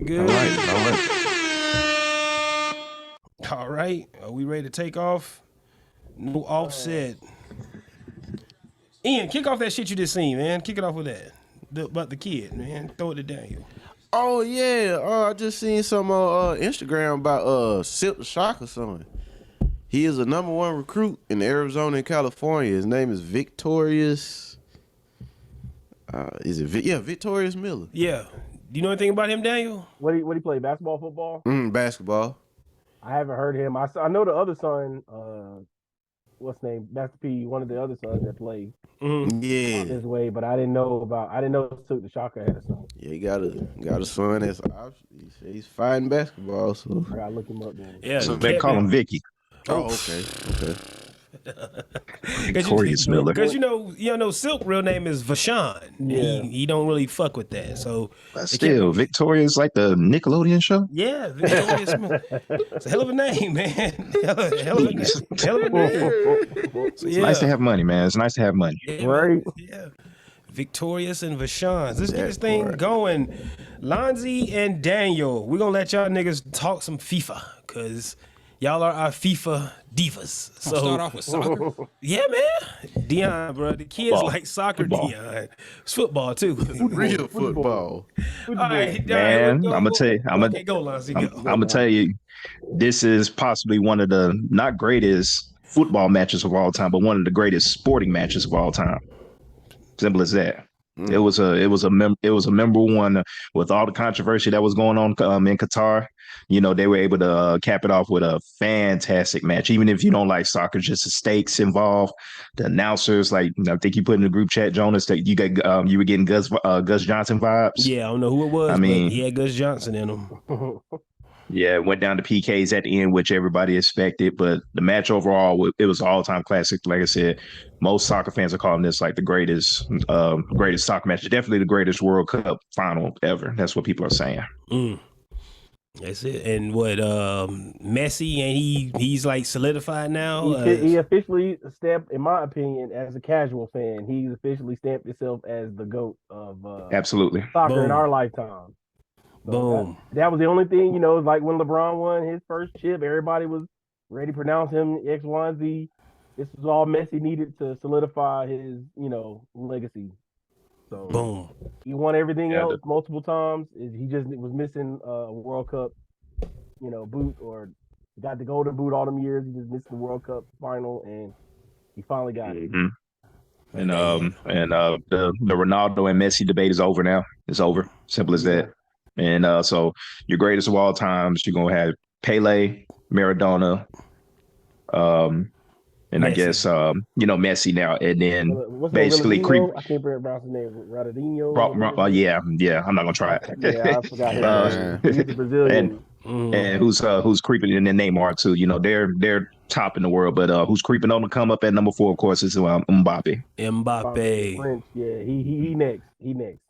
good? All right. All right. Are we ready to take off? No offset. Ian, kick off that shit you just seen, man. Kick it off with that. About the kid, man. Throw it to Daniel. Oh yeah, I just seen some on Instagram about Silk the Shock or something. He is a #1 recruit in Arizona and California. His name is Victorious. Victorious Miller. Yeah. Do you know anything about him, Daniel? What he play? Basketball, football? Basketball. I haven't heard him. I know the other son. What's his name? Master P. One of the other sons that played Yeah. this way, but I didn't know Silk the Shocker had a son. Yeah, he got a son that's he's fighting basketball. So I gotta look him up then. Yeah. So they call him Vicky. oh, okay. Victorious Miller. Because you know, Silk real name is Vashawn. Yeah. He don't really fuck with that. So But still, Victoria's like the Nickelodeon show. yeah, Victorious Miller. It's a hell of a name, man. hell of a name. So, It's nice to have money, man. It's nice to have money. Yeah, Right. Yeah. Victorious and Vashawn. Let's get That this thing part. going. Lonzy and Daniel, we're gonna let y'all niggas talk some FIFA because y'all are our FIFA divas. So Start off with soccer. yeah, man. Dion, bro. The kids Football. like soccer, Football. Dion. It's football too. Real football. All right, Dion, Man, go. I'ma tell you, Okay, go, Lonzy, go. I'm gonna tell you, this is possibly one of the not greatest football matches of all time, but one of the greatest sporting matches of all time. Simple as that. It was a memorable one with all the controversy that was going on in Qatar. You know, they were able to cap it off with a fantastic match. Even if you don't like soccer, just the stakes involved, the announcers, like I think you put in the group chat, Jonas, that you were getting Gus Johnson vibes. Yeah, I don't know who it was. I mean- but he had Gus Johnson in him. Yeah, it went down to PKs at the end, which everybody expected. But the match overall, it was an all-time classic. Like I said, most soccer fans are calling this like the greatest soccer match. Definitely the greatest World Cup final ever. That's what people are saying. That's it. And what Messi, and he's like solidified now. He officially stamped, in my opinion, as a casual fan, he's officially stamped himself as the GOAT of Absolutely. soccer in Boom. our lifetime. So Boom. That was the only thing, like when LeBron won his first chip, everybody was ready to pronounce him X, Y, and Z. This is all Messi needed to solidify his, legacy. So Boom. he won everything Yeah, else multiple times. He just was missing a World Cup, boot, or got the golden boot all them years. He just missed the World Cup final, and he finally got it. Mhm. And the Ronaldo and Messi debate is over now. It's over. Simple as that. And so your greatest of all times, you're gonna have Pele, Maradona, and I Messi. guess Messi now, and then What's basically creep. I can't pronounce his name. Ronaldinho. Yeah, I'm not gonna try it. Yeah, I forgot his Uh, name. He's the Brazilian. And who's creeping in? And Neymar too. They're top in the world, but who's creeping on to come up at number 4? Of course, is Mbappe. Mbappe. French. Yeah, he next. He next.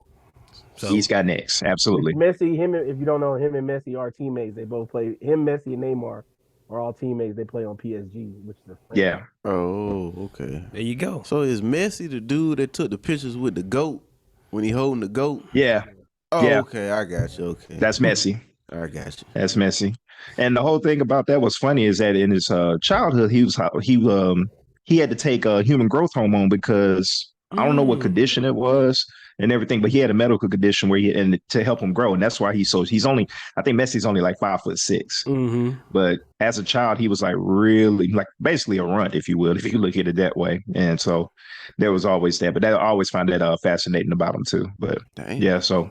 So He's got next, absolutely. Messi, if you don't know, him and Messi are teammates. They both play. Messi, and Neymar are all teammates. They play on PSG, which is a French. Yeah, Oh, okay. there you go. So is Messi the dude that took the pictures with the goat when he holding the goat? yeah, Oh, Yeah. okay. I got you. Okay. that's Messi. I got you. That's Messi. And the whole thing about that was funny is that in his childhood, he had to take a human growth hormone because I don't know what condition it was and everything, but he had a medical condition and to help him grow, and that's why he's only, I think Messi's only like 5'6", Mm-hmm. but as a child he was like really like basically a runt, if you will, if you look at it that way. And so there was always that, but I always find that fascinating about him too. But Dang. yeah, so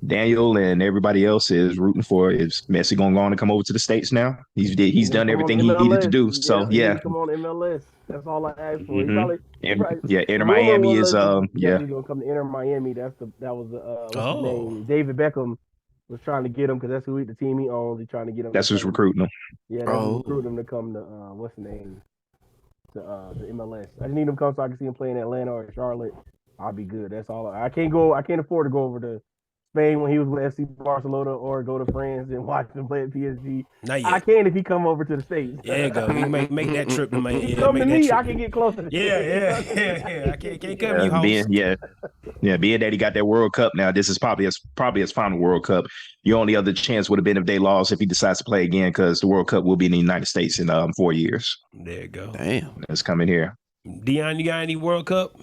Daniel and everybody else is rooting for, is Messi going to go on and come over to the States now? He's done everything he needed to do. So yeah. Come on MLS. That's all I asked for. Mhm. He probably, Inter Miami is He's gonna come to Inter Miami. That was what's his name? David Beckham was trying to get him because that's the team he owns. He's trying to get him. That's who's recruiting him. Yeah, that's who's recruiting him to come to what's his name? To the MLS. I just need him to come so I can see him play in Atlanta or Charlotte. I'll be good. That's all. I can't afford to go over to Spain when he was with FC Barcelona, or go to France and watch him play at PSG. Not yet. I can if he come over to the States. Yeah, go. You make that trip to my. He come to make me, that I trip. can get closer. Yeah. I can't come you host. Being that he got that World Cup now, this is probably his final World Cup. Your only other chance would have been if they lost, if he decides to play again, because the World Cup will be in the United States in 4 years. There you go. Damn. That's coming here. Dion, you got any World Cup?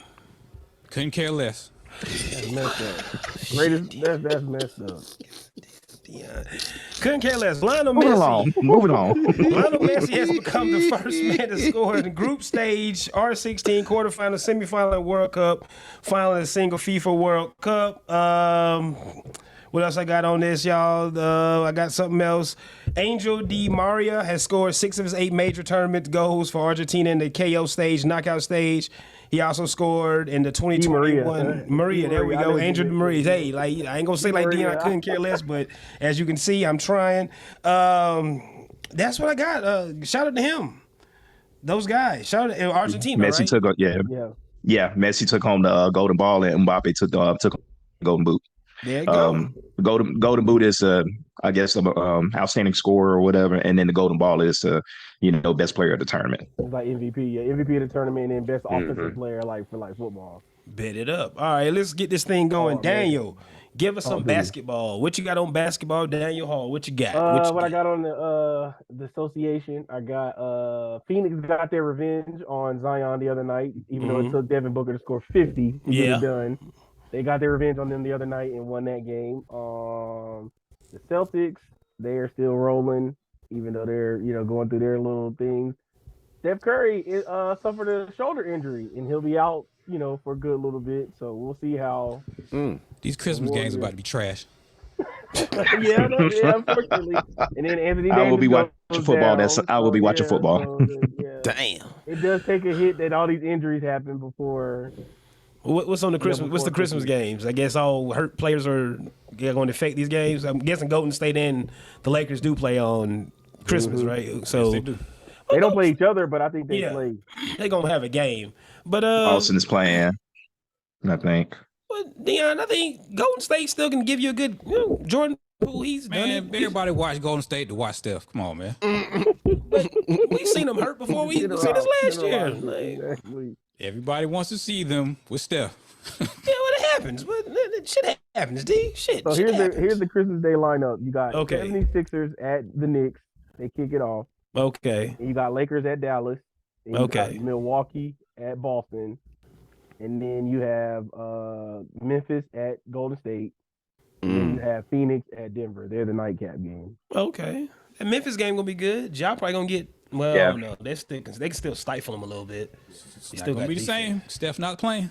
Couldn't care less. That's messed up. That's messed up. Dion. Couldn't care less. Lionel Moving Messi. along. Lionel Messi has become the first man to score in the group stage, R16, quarterfinal, semifinal, and World Cup, final in a single FIFA World Cup. What else I got on this, y'all? I got something else. Angel Di Maria has scored 6 of his 8 major tournament goals for Argentina in the KO stage, knockout stage. He also scored in the 2021 Maria. There we go. Angel Di Maria. Hey, like I ain't gonna say like Dion, I couldn't care less, but as you can see, I'm trying. That's what I got. Shout out to him. Those guys. Shout out to Argentina. Messi right? took Messi took home the golden ball, and Mbappe took the golden boot. There you go. Golden boot is I guess outstanding scorer or whatever, and then the golden ball is best player of the tournament. It's like MVP, MVP of the tournament, and best offensive player for football. Bet it up. All right, let's get this thing going. Daniel, give us some basketball. What you got on basketball, Daniel Hall? What you got? What I got on the association, I got Phoenix got their revenge on Zion the other night, even though it took Devin Booker to score 50 to get it done. They got their revenge on them the other night and won that game. The Celtics, they are still rolling, even though they're going through their little things. Steph Curry suffered a shoulder injury, and he'll be out, for a good little bit. So we'll see how these Christmas games are about to be trash. yeah, unfortunately. And then Anthony Davis I will be watching football. down, I will be watching football. So, Damn. It does take a hit that all these injuries happen before. What's on the Christmas? What's the Christmas games? I guess all hurt players are going to affect these games. I'm guessing Golden State and the Lakers do play on Christmas, right? So Yes, they do. They don't play each other, but I think they play. They're gonna have a game. But Austin is playing, I think. But Dion, I think Golden State still can give you a good Jordan Poole. He's done it. Everybody watch Golden State to watch Steph. Come on, man. We've seen him hurt before. We've seen this last year. Exactly. Everybody wants to see them with Steph. Yeah, what happens? What shit happens, D? Shit. So here's the Christmas Day lineup. You got 76ers at the Knicks. They kick it off. Okay. And you got Lakers at Dallas. And you got Milwaukee at Boston. And then you have Memphis at Golden State. And then you have Phoenix at Denver. They're the nightcap game. Okay. That Memphis game gonna be good. Ja probably gonna get no. They can still stifle him a little bit. It's not gonna be the same. Steph not playing.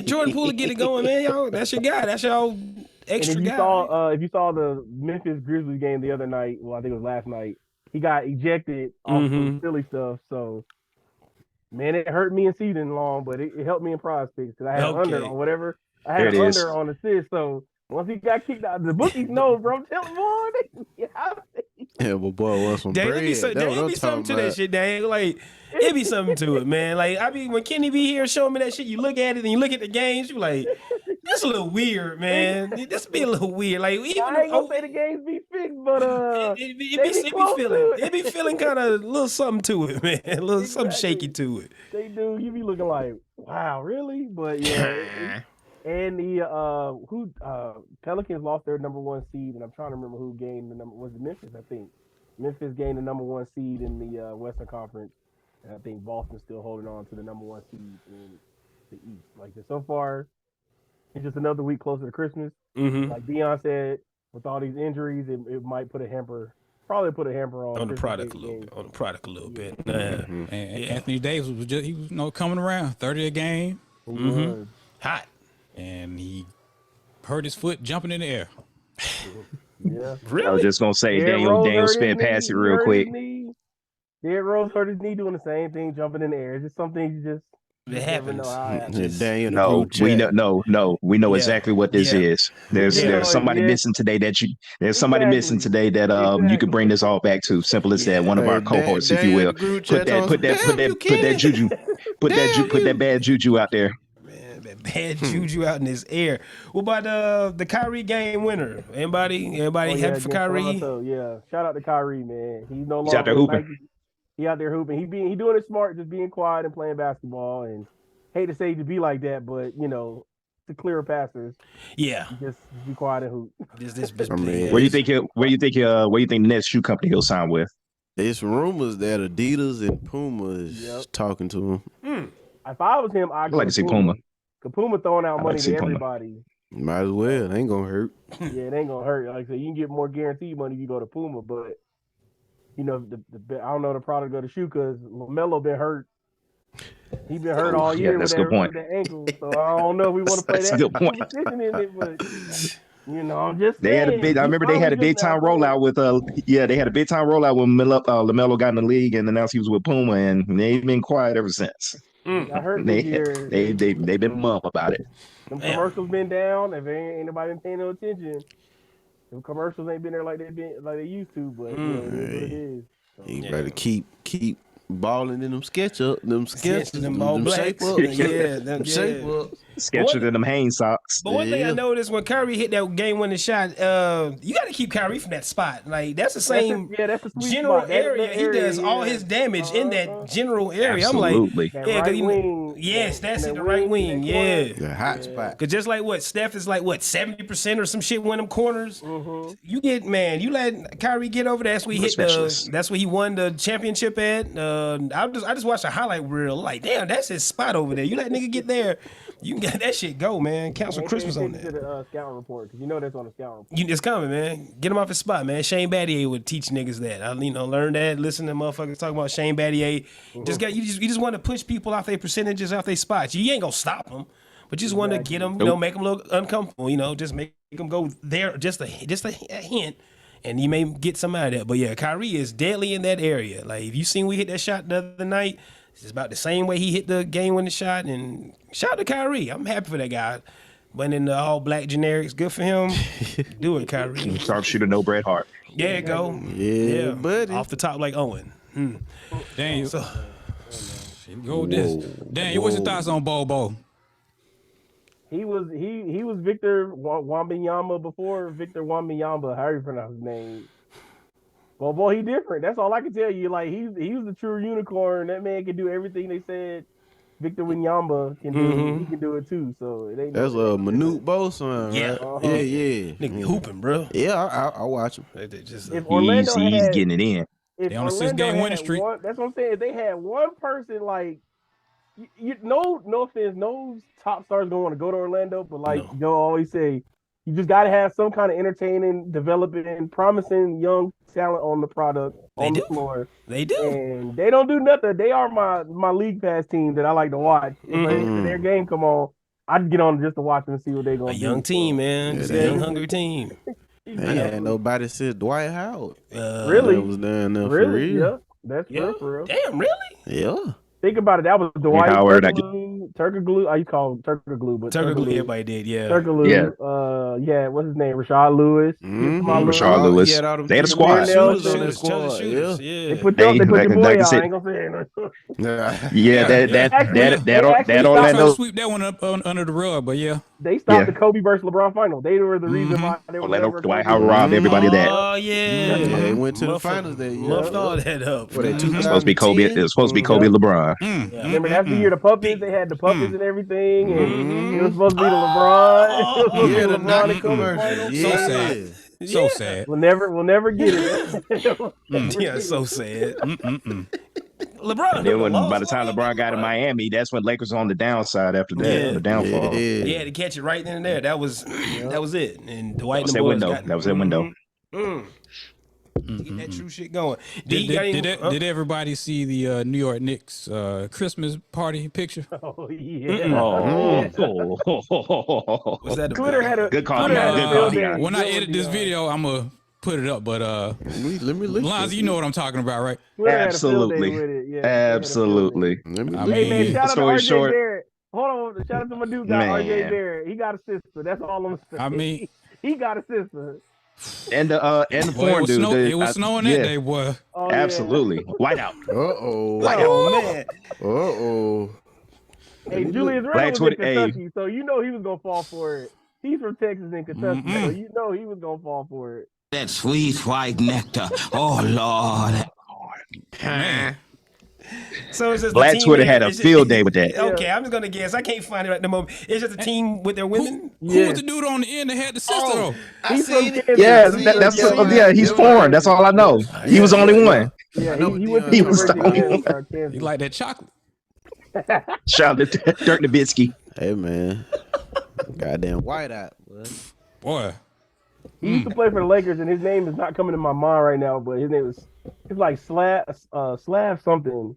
Jordan Poole get it going, man. Y'all, that's your guy. That's y'all extra guy. If you saw the Memphis Grizzlies game the other night, well, I think it was last night, he got ejected off some silly stuff. So, man, it hurt me in season long, but it helped me in prize picks because I had under on whatever. I had under on assist. So once he got kicked out, the bookies know, bro. Tell them, boy. Yeah, but boy, what's some There bread? be something to that shit, Dang. Like, it be something to it, man. Like, when Kenny be here showing me that shit, you look at it and you look at the games, you like, that's a little weird, man. This be a little weird. Like, even I ain't gonna say the games be fixed, but it be feeling kind of a little something to it, man. A little something shaky to it. They do. You be looking like, wow, really? But yeah. And the Pelicans lost their number 1 seed, and I'm trying to remember who gained the number. Was it Memphis? I think Memphis gained the number 1 seed in the Western Conference, and I think Boston's still holding on to the number 1 seed in the East. Like so far, it's just another week closer to Christmas. Like Dion said, with all these injuries, it might put a hamper. Probably put a hamper on the product a little bit. On the product a little bit. And Anthony Davis was just coming around 30 a game. Hot. And he hurt his foot jumping in the air. Yeah. Really? I was just gonna say, Daniel spin past it real quick. Derrick Rose hurt his knee doing the same thing, jumping in the air. It's just something you just it happens. We know exactly what this is. There's somebody missing today that you could bring this all back to. Simple as that. One of our cohorts, if you will. Put that bad juju out there. bad juju out in this air. What about the Kyrie game winner? Anybody happy for Kyrie? Toronto, yeah. Shout out to Kyrie, man. He's no He's out longer there hooping. Nike. He out there hooping. He doing it smart, just being quiet and playing basketball. And hate to say to be like that, but to clear passers, Yeah, just be quiet and hoop. this mean, Where you think the next shoe company he'll sign with? It's rumors that Adidas and Puma is talking to him. If I was him, I'd like to see Puma. Cause Puma throwing out I'd money like to see to Puma. everybody. Might as well. It ain't gonna hurt. Yeah, it ain't gonna hurt. Like I said, you can get more guaranteed money if you go to Puma, but I don't know the product of the shoe because LaMelo been hurt. He been hurt all year that's with a good point. that ankle. So I don't know if we want to play That's a that good point. position in it, but I'm just They had a saying, big. I remember they had a big time rollout with They had a big time rollout when LaMelo got in the league and announced he was with Puma, and they've been quiet ever since. I heard this year. They've been mum about it. Them commercials been down. If ain't nobody been paying no attention, them commercials ain't been there like they used to. But it is what it is. So, You better keep balling in them sketches, them all shape blacks. up. Yeah, shape up. Sketched in them Hanes socks. But one thing I noticed when Kyrie hit that game-winning shot, you got to keep Kyrie from that spot. Like that's the same that's a sweet general spot. area. That He does all yeah. his damage in that general area. Absolutely. I'm like, That right wing. yes, that's that it, the right wing. Yeah. The hot spot. Cause just like Steph is like 70% or some shit when them corners. You let Kyrie get over. That's where he that's where he won the championship at. I just watched a highlight reel. Like, damn, that's his spot over there. You let nigga get there, you can get that shit go, man. Count some Christmas on To that. the scout report because that's on the scout report. It's coming, man. Get him off his spot, man. Shane Battier would teach niggas that. I learn that. Listen to motherfuckers talk about Shane Battier. You just want to push people off their percentages, off their spots. You ain't gonna stop them, but you just want to get them, make them look uncomfortable. Just make them go there. Just a hint, and you may get some out of that. But yeah, Kyrie is deadly in that area. Like if you seen we hit that shot the other night, it's about the same way he hit the game-winning shot. And shout out to Kyrie. I'm happy for that guy. But in the all-black generics, good for him. Do it, Kyrie. Sharpshooter, no Bret Hart. There you go. Yeah, buddy. Off the top like Owen. Daniel. So, Go with this. Daniel, what's your thoughts on Bobo? He was Victor Wembanyama before Victor Wembanyama, however you pronounce his name. Well, boy, he different. That's all I can tell you. Like he's the true unicorn. That man can do everything they said Victor Wembanyama can do. He can do it too. So it ain't. That's a Manute Bo son, Yeah. right? Yeah. nigga hooping, bro. Yeah, I watch him. They just, If Orlando He's had, getting it in. if They on a Orlando 6-game had winning streak. that's what I'm saying. If they had one person like, no offense, no top stars gonna want to go to Orlando, but like Joe always say, you just got to have some kind of entertaining, developing, promising young talent on the product on the floor. They do. And they don't do nothing. They are my league pass team that I like to watch. If their game come on, I'd get on just to watch them and see what they're gonna do. A young team, man. Just a young, hungry team. They had nobody since Dwight Howard. Really? That was down there for Really? real. Yeah. That's for real. Damn, really? Yeah. Think about it. That was Dwight Howard, Turkoglu. I call him Turkoglu, but Turkoglu, everybody did, yeah. Turkoglu. Yeah. What's his name? Rashad Lewis. Rashard Lewis. They had a squad. Shooters on that squad. Shooters, Yeah. They put your boy like I out. said- I ain't gonna say it. Yeah, that Trying to Orlando. sweep that one up under the rug, but yeah. They stopped the Kobe versus LeBron final. They were the reason why they were Orlando, never Dwight gonna Howard robbed everybody of that. Oh, yeah. Yeah, they went to the Muffled- finals that year. Muffed all that up. For that It was supposed to be Kobe. It was supposed to be Kobe and LeBron. Remember that's the year the puppets. They had the puppets and everything, and it was supposed to be the LeBron. It was supposed to be Yeah, the the LeBron Nike and Kobe commercial. final. Yeah. So sad. So sad. We'll never get it. Yeah, so sad. LeBron. Then by the time LeBron got to Miami, that's when Lakers on the downside after that, Yeah. the downfall. Yeah, to catch it right then and there. That was it. And Dwight That was and that the boys window. got That was that window. To get that true shit going. D, got any- Did everybody see the New York Knicks Christmas party picture? Oh yeah. Was that Twitter had a Good call. Twitter had a Good field call. day. When I edit this video, I'm gonna put it up. But Let me look. Lonzo, you know what I'm talking about, right? Twitter had a field day Absolutely. with it. Yeah, they had a field day. Absolutely. Let me I look. Hey man, mean, shout out to story RJ short. Barrett. Hold on, shout out to my dude guy, Man. RJ Barrett. He got a sister. That's all I'm saying. I mean, he got a sister. And the boy, foreign dude. it was snowing that day, boy. Oh, yeah. Absolutely. Whiteout. Uh-oh. Oh man. Uh-oh. Hey, Julius Black Randle was in Twitter, hey. Kentucky, so you know he was gonna fall for it. He's from Texas and Kentucky, so you know he was gonna fall for it. That sweet white nectar. Oh, Lord. Man. So it's just Black the team Twitter there. had a It's field day with that. Okay, I'm just gonna guess. I can't find it at the moment. It's just a team with their women. Who was the dude on the end that had the sister though? He's from Kansas. Yeah, Yeah, he's foreign. That's all I know. He was the only one. Yeah, I know he what went to he was University of talking. Kansas. He like that chocolate. Shout out to Dirk Nowitzki. Hey man, goddamn white out. Boy. He used to play for the Lakers, and his name is not coming to my mind right now. But his name is it's like Slav something,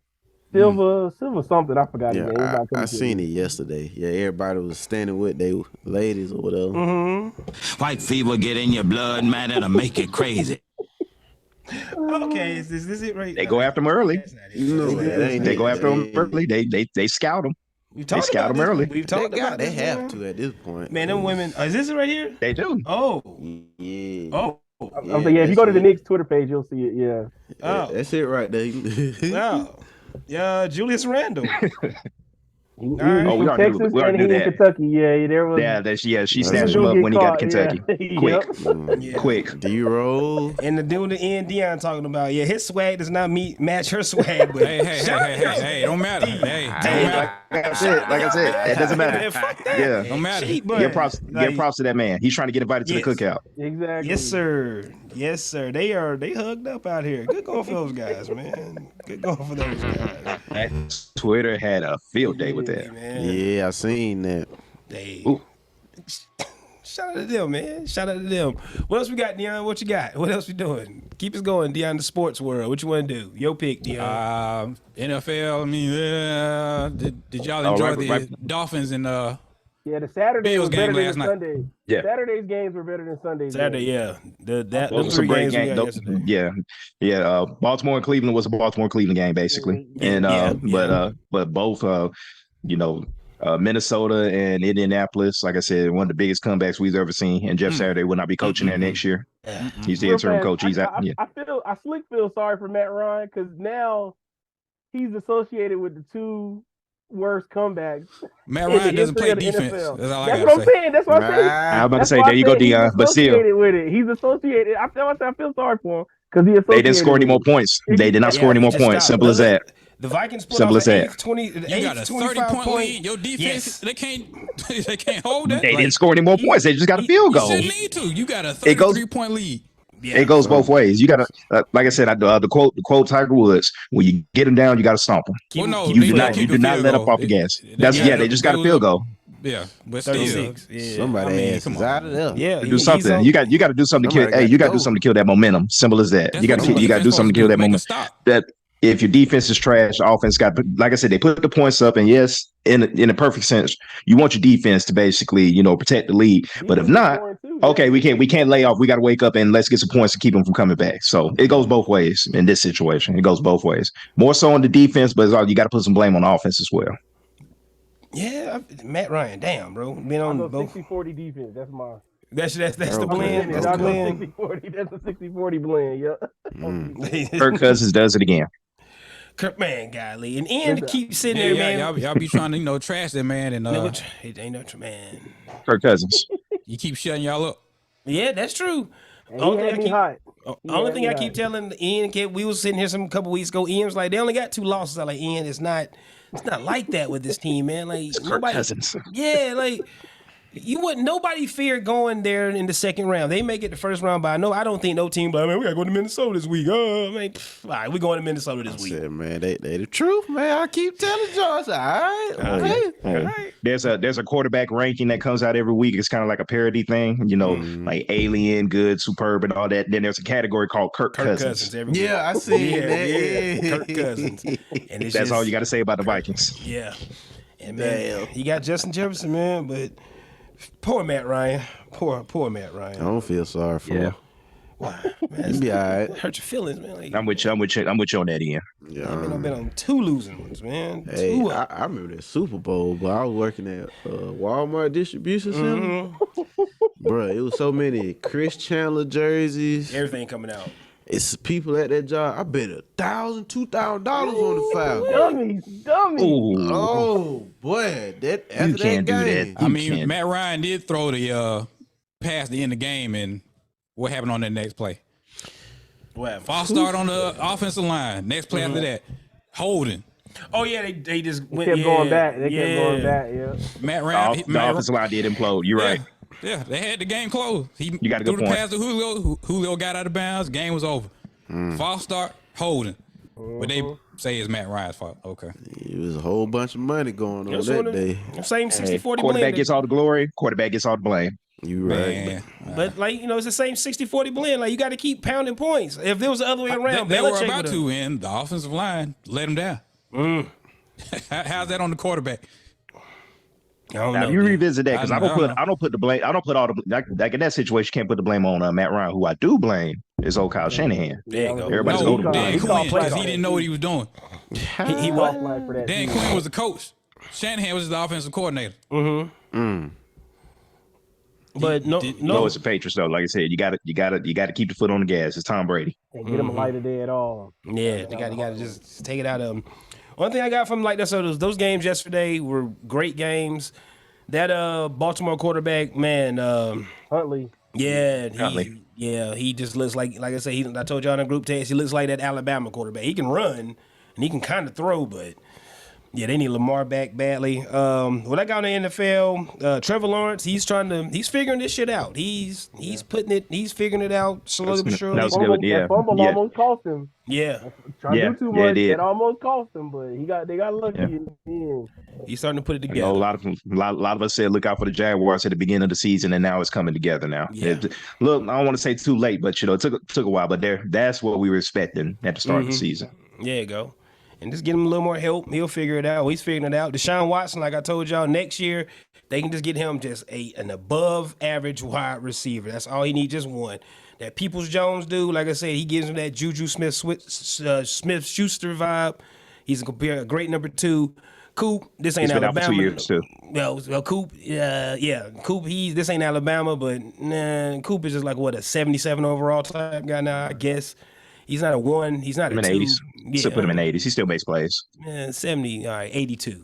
Silva something. I forgot his Yeah, name. He's not coming I to seen me. it yesterday. Yeah, everybody was standing with their ladies or whatever. White fever get in your blood, man, that'll make you crazy. Okay, is this it right? They go after him early. That's not it. You know, They go after him early. They scout him. We've They talked scout about them this. early. We've They talked about they this, have man. to at this point. Man, them women. Is this it right here? They do. Oh, Yeah. oh, I'm saying, yeah, if you go to the Knicks Twitter page, you'll see it. Yeah. oh. That's it right there. Wow. Yeah, Julius Randle. He right. Oh, we from already Texas knew- we already and he knew in that. Kentucky. Yeah, there was. She Some snatched dude him up get when he got to caught, Kentucky. yeah. Quick, Yep. Yeah. quick. D-roll. And the dude in Dion talking about, yeah, his swag does not match her swag. But Hey, don't matter. Hey, don't matter. Like I said, it doesn't matter. Fuck that. Yeah. Don't matter. Cheap, but, Give props like, to that man. He's trying to get invited to the Yes. cookout. Exactly. Yes, sir. Yes, sir. They hugged up out here. Good going for those guys, man. Good going for those guys. Twitter had a field day with Hey, that. man. Yeah, I seen that. Hey. Ooh. Shout out to them, man. Shout out to them. What else we got, Dion? What you got? What else we doing? Keep us going, Dion, the sports world. What you want to do? Your pick, Dion. NFL, I mean, did y'all Oh, enjoy right. the Dolphins and Yeah, the Saturday Bills was game better than last the night. Sunday. Yeah. Saturday's games were better than Sunday's. Saturday, games. yeah. Those Those were three some great games we games. got yesterday. Yeah. Baltimore and Cleveland was a Baltimore Cleveland game basically, and but both Minnesota and Indianapolis, like I said, one of the biggest comebacks we've ever seen. And Jeff Saturday will not be coaching there next year. He's the Real interim fast, coach. He's out. I slick feel sorry for Matt Ryan because now he's associated with the two worst comebacks. Matt in the Ryan doesn't play history of the defense? NFL. That's all I That's gotta what I'm say. saying. That's what I'm saying. I'm about to That's say, why there I you go, said he's Dion. But still, associated with it. He's associated. I feel sorry for him because he associated. they didn't score any with more it. points. They did not score any more just points. stop. Simple as that. The Vikings put Simple off as an that. eighth 20. You got a 30-point lead. Your defense, they can't hold that. They didn't score any more points. They just got a field You goal. shouldn't need to. You got a It goes- 33-point lead. Yeah. It goes both ways. You gotta, like I said, the quote Tiger Woods: when you get them down, you gotta stomp them. Keep Well, no, keep You they do it not, going. you kick do a not field let goal. up off the gas. Yeah, They just got a they field was goal. Yeah, but still. 36. Yeah. Somebody I mean, ass come is on. out of there. Yeah. Do something. You got to do something to kill. Somebody Hey, you got got to to do something to kill that momentum. Simple as that. That's You got what to defense do something to kill that make a momentum. stop. That if your defense is trash, the offense got, like I said, they put the points up, and yes, in a perfect sense, you want your defense to basically protect the lead. But if not, okay, we can't lay off. We got to wake up and let's get some points to keep them from coming back. So it goes both ways in this situation. It goes both ways. More so on the defense, but you got to put some blame on the offense as well. Yeah, Matt Ryan. Damn, bro. Been I on go both. 60-40 defense. That's my. That's the Okay. blend. That's I the go blend. 60-40. That's a 60-40 blend. Yeah. Kirk Cousins does it again. Man, golly, and Ian keep sitting there, man. Y'all be trying to trash that man, and It ain't no man. Kirk Cousins. you keep shutting y'all up. Yeah, that's true. And he had me hot. Only thing I keep telling Ian, we was sitting here some couple weeks ago. Ian was like, they only got 2 losses. I like, Ian, it's not like that with this team, man. Like Kirk Cousins. Yeah, like nobody feared going there in the second round. They make it the first round, but I don't think no team. But man, we gotta go to Minnesota this week. Oh, man, all right, we going to Minnesota this week. Said, man, they the truth, man. I keep telling George. All right, okay. All right. There's a quarterback ranking that comes out every week. It's kind of like a parody thing, like alien, good, superb, and all that. Then there's a category called Kirk Cousins. every week. Yeah, I seen that. Yeah, Kirk Cousins. And it's That's all you got to say about the Vikings. Yeah. And man, he got Justin Jefferson, man, but poor Matt Ryan. Poor Matt I Ryan. don't feel sorry for Yeah. him. Wow, man, He be all right. hurt your feelings, man. Like, I'm with you on that, Ian. Yeah. I've been on 2 losing ones, man. Hey, 2. I remember that Super Bowl, but I was working at Walmart distribution center. Bruh, it was so many Chris Chandler jerseys. Everything coming out. It's people at that job. I bet $1,000, $2,000 on the foul. Dummies. Ooh, Oh boy, that you after can't that do game. that. I You mean, can't. Matt Ryan did throw the pass to end the game, and what happened on that next play? What? False start on the offensive line. Next play after that, holding. Oh yeah, they just They went. kept going back. They yeah. kept going back. Yeah. Matt Ryan. The offensive line did implode. You're right. Yeah, they had the game closed. He You got a threw good the point. pass to Julio. Julio got out of bounds. Game was over. False start, holding. But they say it's Matt Ryan's fault. Okay. It was a whole bunch of money going on That's that one of day. Same 60-40 Quarterback blend. gets all the glory. Quarterback gets all the blame. You right. Man. But like it's the same 60-40 blend. Like you got to keep pounding points. If there was the other way around, They were Belichick about would've- to, and the offensive line let him down. How's that on the quarterback? I don't Now, know. if you dude. revisit that, because I I don't know. don't put the blame. I don't put all the like in that situation. You can't put the blame on Matt Ryan. Who I do blame is old Kyle Shanahan. There you go. Everybody's No, going to Dan blame. Quinn, play because he call. didn't know what he was doing. He what? Offline for that. Dan Quinn was the coach. Shanahan was the offensive coordinator. But no, No, it's the Patriots though. Like I said, you got to keep the foot on the gas. It's Tom Brady. Can't get him a lighter day at all. Yeah, you got to just take it out of him. One thing I got from those games yesterday were great games. That Baltimore quarterback, man, Huntley. Huntley. he just looks like I said, I told y'all in the group text, he looks like that Alabama quarterback. He can run and he can kind of throw, but yeah, they need Lamar back badly. What I got in the NFL, Trevor Lawrence, he's figuring this shit out. He's figuring it out slowly but surely. That was good. Yeah. That fumble Yeah. almost cost him. Yeah, Trying to Yeah. do too Yeah, it much. did. It almost cost him, but they got lucky in the end. he's starting to put it I know together. a lot of us said look out for the Jaguars at the beginning of the season, and now it's coming together. Now, Yeah. look, I don't want to say too late, but it took a while. But that's what we were expecting at the start of the season. There you go. And just get him a little more help. He'll figure it out. He's figuring it out. Deshaun Watson, like I told y'all, next year, they can just get him just an above average wide receiver. That's all he needs, just one. That Peoples-Jones dude, like I said, he gives him that Juju Smith-Schuster vibe. He's a great number 2. Coop, this ain't He's been out Alabama. for 2 years too. Well, Coop, Coop, this ain't Alabama, but Coop is just like, a 77 overall type guy now, I guess. He's not a 1. He's not I'm a in 2. 80s. Still put him in 80s. He still makes plays. 70, all right, 82.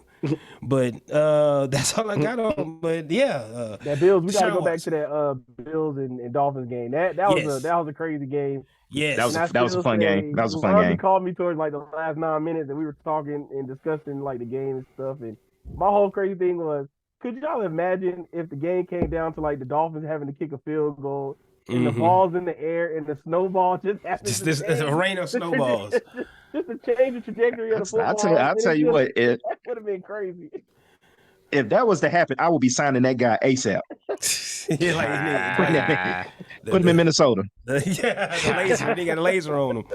But that's all I got on. But yeah, That Bills, we got to Deshaun go back Watson. to that Bills and Dolphins game. That was a crazy game. Yes, That was a fun game. That was a fun Robbie game. called me towards like the last 9 minutes, and we were talking and discussing like the game and stuff. And my whole crazy thing was, could y'all imagine if the game came down to like the Dolphins having to kick a field goal and the ball's in the air and the snowball just happens just this a rain of snowballs. just to change the trajectory of the football. I'll tell you what. That would have been crazy. If that was to happen, I would be signing that guy ASAP. Put him in Minnesota. The laser. They got a laser on them.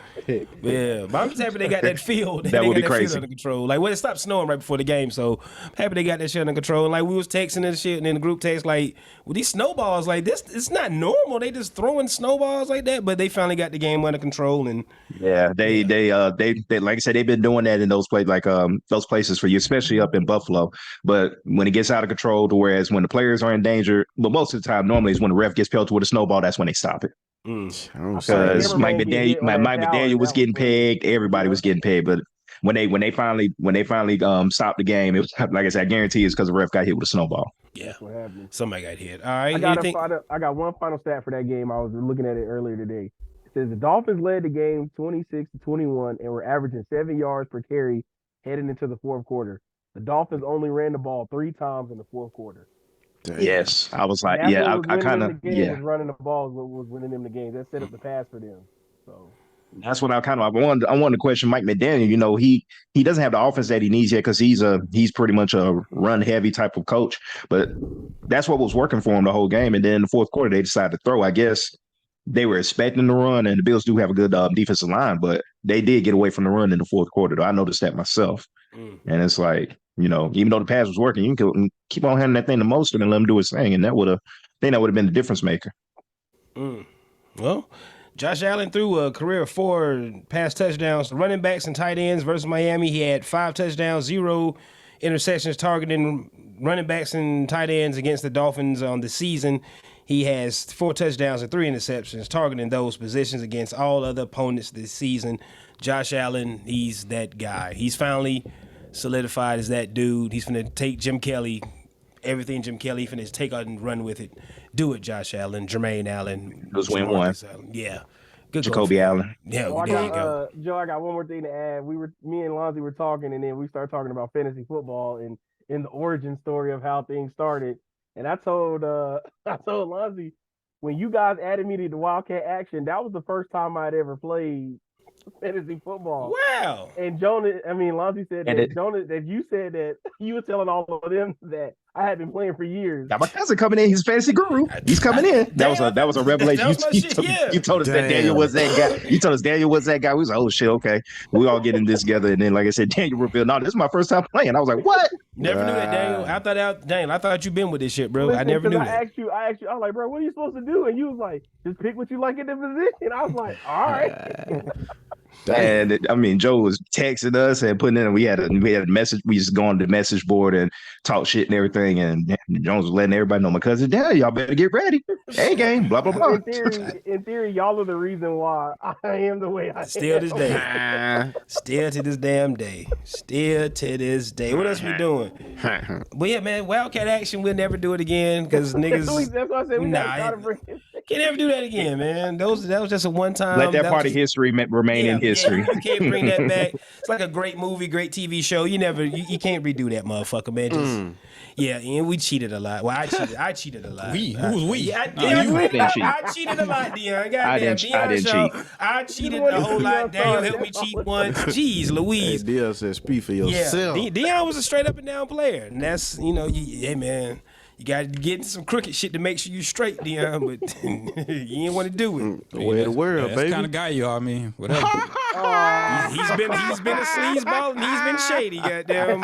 Yeah, but I'm just happy they got that field. That they would got be field crazy. under control. Like, it stopped snowing right before the game, so I'm happy they got that shit under control. And like, we was texting and shit, and in the group text, like, well, these snowballs, like this, it's not normal. They just throwing snowballs like that, but they finally got the game under control. And Yeah, they like I said, they've been doing that in those places for you, especially up in Buffalo. But when it gets out of control, to whereas when the players are in danger, but most of the time normally is when the ref gets pelted with a snowball, that's when they stop it. Because Mike McDaniel was getting pegged, everybody was getting pegged. But when they finally stopped the game, it was like I said, I guarantee it's because the ref got hit with a snowball. yeah, What happened? somebody got hit. All right, I got one final stat for that game. I was looking at it earlier today. It says the Dolphins led the game 26-21 and were averaging 7 yards per carry heading into the fourth quarter. The Dolphins only ran the ball 3 times in the fourth quarter. Yes, I was like, That's yeah, what was I winning kind them of, the game yeah. was running the ball is what was winning them the game. That set up the pass for them. So That's what I wanted to question Mike McDaniel. You know, he doesn't have the offense that he needs yet because he's pretty much a run heavy type of coach. But that's what was working for him the whole game. And then in the fourth quarter, they decided to throw. I guess they were expecting the run, and the Bills do have a good defensive line, but they did get away from the run in the fourth quarter. Though I noticed that myself. And it's like, you know, even though the pass was working, you can keep on handing that thing to Mostert and let him do his thing, and that would have been the difference maker. Well, Josh Allen threw a career of 4 pass touchdowns to running backs and tight ends versus Miami. He had 5 touchdowns, 0 interceptions targeting running backs and tight ends against the Dolphins on the season. He has 4 touchdowns and 3 interceptions, targeting those positions against all other opponents this season. Josh Allen, he's that guy. He's finally solidified as that dude. He's finna take Jim Kelly, everything Jim Kelly, finna take out and run with it. Do it, Josh Allen, Jermaine Allen. Those win Jamarcus one. Allen. Yeah. Good Jacoby Allen. Yeah, Well, there you go. Joe, I got one more thing to add. Me and Lonzy were talking, and then we started talking about fantasy football and in the origin story of how things started. And I told Lonzy, when you guys added me to the Wildcat Action, that was the first time I'd ever played fantasy football. Wow. And Lonzy said that you said that you were telling all of them that I had been playing for years. Got my cousin coming in. He's a fantasy guru. He's coming in. That was a revelation. You told us that Daniel was that guy. You told us Daniel was that guy. We was like, oh shit, okay. We all getting this together. And then, like I said, Daniel revealed, no, this is my first time playing. I was like, what? Never knew that, Daniel. I thought you been with this shit, bro. Listen, I never knew that. I asked you, I was like, bro, what are you supposed to do? And you was like, just pick what you like in the position. I was like, all right. And I mean, Joe was texting us and putting in. We had a message. We just go on the message board and talk shit and everything. And Jones was letting everybody know, my cousin, Dad, y'all better get ready. Hey, game, blah blah blah. In theory, y'all are the reason why I am the way I am. Still this day. Still to this damn day. Still to this day. What else we doing? But yeah, man, Wildcat Action, we'll never do it again because niggas. That's what I said. We gotta bring it. Can't ever do that again, man. That was just a one time. Let that part of history remain in history. You can't bring that back. It's like a great movie, great TV show. You can't redo that motherfucker, man. Just yeah, and we cheated a lot. Well, I cheated a lot. We? Who's we? Yeah, you didn't cheat. I cheated a lot, Dion. I didn't cheat. I cheated a whole lot. Daniel helped me cheat once. Jeez, Louise. Hey, Dion said, speak for yourself. Yeah, Dion was a straight up and down player, and that's hey man. You got to get into some crooked shit to make sure you straight, Dion, but you didn't want to do it. The way of the world, That's baby. the kind of guy you are, I mean. Whatever. He's been a sleazeball and he's been shady, goddamn.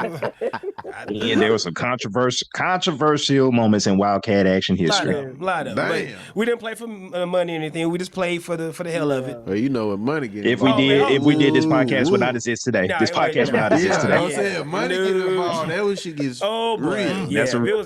And there was some controversial moments in Wildcat Action history. Lot of. But we didn't play for money or anything. We just played for the hell of it. Well, you know what money get If we did this podcast without exist today, Nah, this podcast without exist Yeah, I'm today. saying money get involved. That was shit gets real.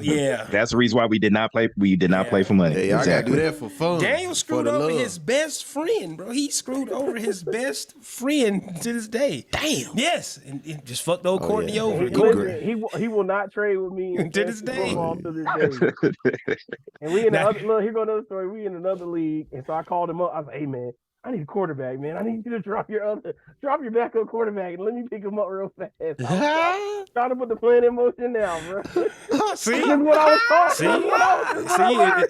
That's the reason why we did not play. We did not play for money. Hey, I gotta do that for fun. Daniel screwed for the over love. his best friend, bro. He screwed over his best friend to this day. Damn. Yes, and it just fucked old Courtney over. Listen, he will not trade with me To this day. football to this day. And we in the other look. Here go another story. We in another league, and so I called him up. I was like, "Hey man, I need a quarterback, man. I need you to drop your backup quarterback and let me pick him up real fast." Trying to put the plan in motion now, bro. See, This is what I was talking.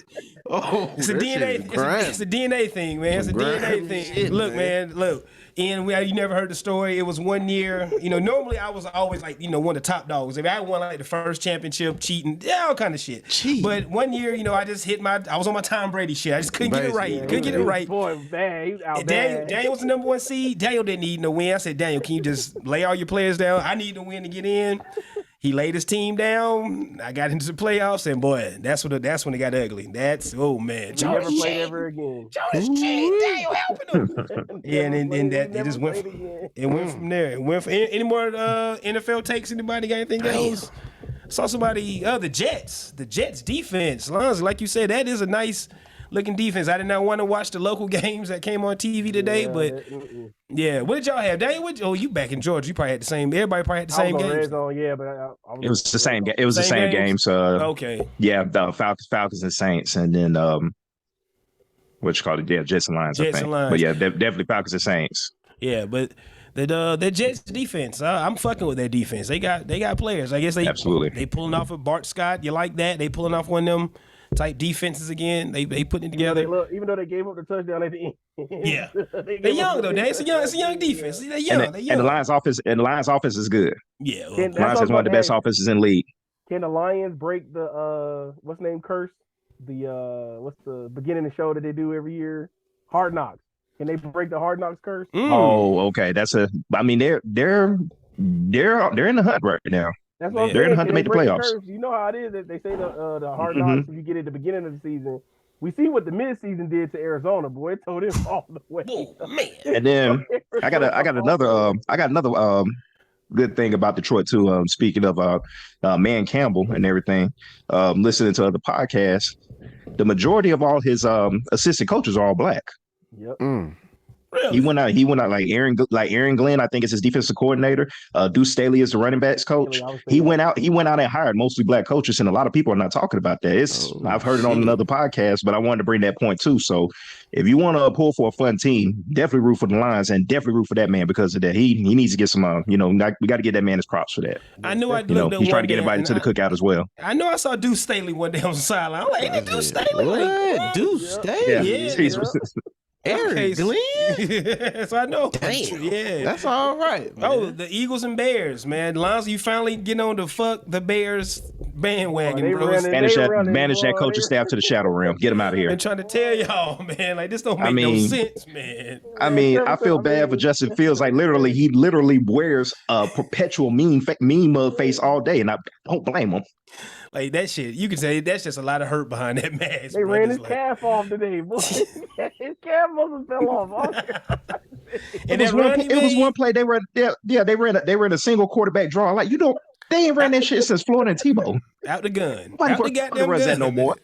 It's a DNA. It's a DNA thing, man. It's a DNA thing. Shit, Look, man. Look. And you never heard the story. It was one year. Normally I was always like, one of the top dogs. If I won like the first championship, cheating, all kind of shit. But one year, I just I was on my Tom Brady shit. I just couldn't get it right. Couldn't get it right. Boy, bad. He was out Daniel was the number 1 seed. Daniel didn't need no win. I said, Daniel, can you just lay all your players down? I need to win to get in. He laid his team down. I got into the playoffs, and boy, that's when it got ugly. Oh man, He never played ever again. Jonas Daniel helping him. Yeah, and then that it just went. It went from there. It went. Any more NFL takes? Anybody got anything else? Saw somebody. The Jets. The Jets defense. Lonzo, like you said, that is a nice looking defense. I did not want to watch the local games that came on TV today, but yeah. What did y'all have, Daniel? You back in Georgia? You probably had the same. Everybody probably had the same games. Yeah, but It was the same. It was the same game. So okay. Yeah, the Falcons and Saints, and then what you call it? Yeah, Jets and Lions. Jets I think. and Lions. But yeah, definitely Falcons and Saints. Yeah, but the Jets defense, I'm fucking with their defense. They got players. I guess they pulling off of Bart Scott. You like that? They pulling off one of them type defenses again. They putting it together. Look, even though they gave up the touchdown at the end. Yeah, they're young though. It's a young defense. They're young. And the Lions offense is good. Yeah, Lions has one of the best offenses in the league. Can the Lions break the what's name curse? The what's the beginning of the show that they do every year? Hard Knocks. Can they break the Hard Knocks curse? Oh, okay. I mean, they're in the hunt right now. That's what I'm they're saying. in the hunt to make the playoffs. You know how it is. They say the Hard Knocks. If you get at the beginning of the season, we see what the midseason did to Arizona. Boy, it told him all the way. Oh man! And then I got another good thing about Detroit too. Speaking of Man Campbell and everything, listening to other podcasts, the majority of all his assistant coaches are all black. Yep. Really? He went out like Aaron Glenn, I think is his defensive coordinator. Deuce Staley is the running backs coach. He went out and hired mostly black coaches, and a lot of people are not talking about that. I've heard it on another podcast, but I wanted to bring that point too. So if you want to pull for a fun team, definitely root for the Lions and definitely root for that man because of that. He needs to get some we got to get that man his props for that. I knew I'd he's trying to get invited to the cookout as well. I know I saw Deuce Staley one day on the sideline. I'm like, ain't that Deuce Staley? What? Deuce Staley? Yeah. Aaron Glenn? So I know. Damn. Yeah. That's all right, man. Oh, the Eagles and Bears, man. Lonzo, you finally getting on the fuck the Bears bandwagon, bro. Banish that coaching staff to the shadow realm. Get him out of here. I'm trying to tell y'all, man. Like, this don't make no sense, man. I feel bad for Justin Fields. Like, he literally wears a perpetual meme mug face all day, and I don't blame him. Like, that shit, you can say that's just a lot of hurt behind that mask. They ran his calf off today, boy. His calf muscle fell off. And it was one play they ran a single quarterback draw. Like, they ain't ran that shit since Florida and Tebow. Out the gun. Nobody Out the goddamn runs gun. that no more.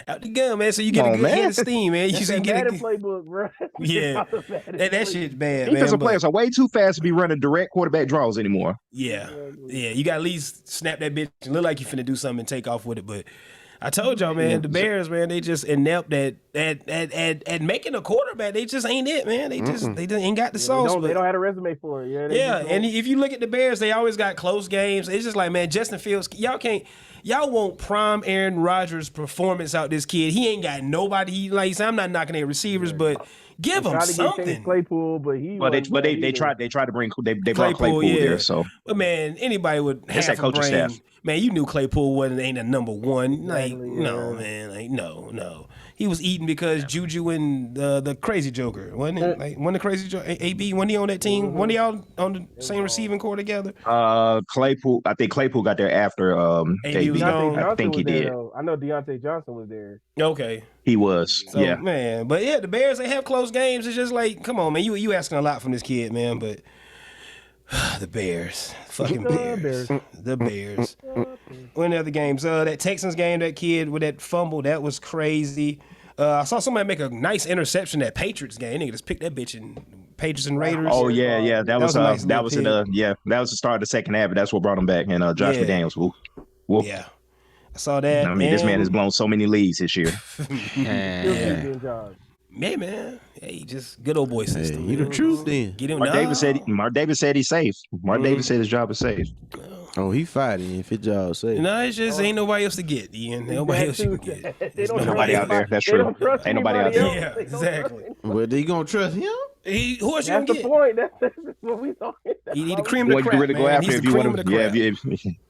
Out the gun, man. So you get a good hit of steam, man. You get a playbook, bro. Yeah. That shit's bad, man. Defensive players are way too fast to be running direct quarterback draws anymore. Yeah. You got to at least snap that bitch and look like you finna do something and take off with it. But I told y'all, man, the Bears, man, they just inept at making a quarterback. They just ain't it, man. They just ain't got the sauce. They don't have a resume for it. And if you look at the Bears, they always got close games. It's just like, man, Justin Fields, y'all want prime Aaron Rodgers performance out this kid. He ain't got nobody. I'm not knocking their receivers, but give him something. Claypool, but they tried to bring they brought Claypool there. So, but man, anybody with half that coaching brain, staff. Man, you knew Claypool ain't a number one. Exactly, no, man, no. He was eating because Juju and the crazy Joker, wasn't it? Like one of the crazy AB, when he on that team, one of y'all on the same receiving core together. Claypool, I think Claypool got there after AB. I think he did. I know Deontay Johnson was there. Okay. He was, so, man. But yeah, the Bears, they have close games. It's just like, come on, man, you asking a lot from this kid, man. But the Bears, fucking Bears, the Bears. One of the games, that Texans game, that kid with that fumble, that was crazy. I saw somebody make a nice interception that Patriots game. They just picked that bitch in Patriots and Raiders. Oh yeah, that was nice that was the start of the second half. But that's what brought him back. And Josh McDaniels. Whoop. Yeah, I saw that. I mean, this man has blown so many leads this year. Yeah, man. Hey, just good old boy system. You the truth then. Get him. Mark Davis said he's safe. Mark Davis said his job is safe. Oh, he fighting if his job safe. No, it's just ain't nobody else to get, Ian. Nobody else you can get. There's nobody out there. That's true. Ain't nobody out there. Yeah, exactly. Well, they gonna trust him? Who else you gonna get? That's the point. That's what we talking about. He need the cream of the crap, you really man. go after He's if the you cream want of the to. crap.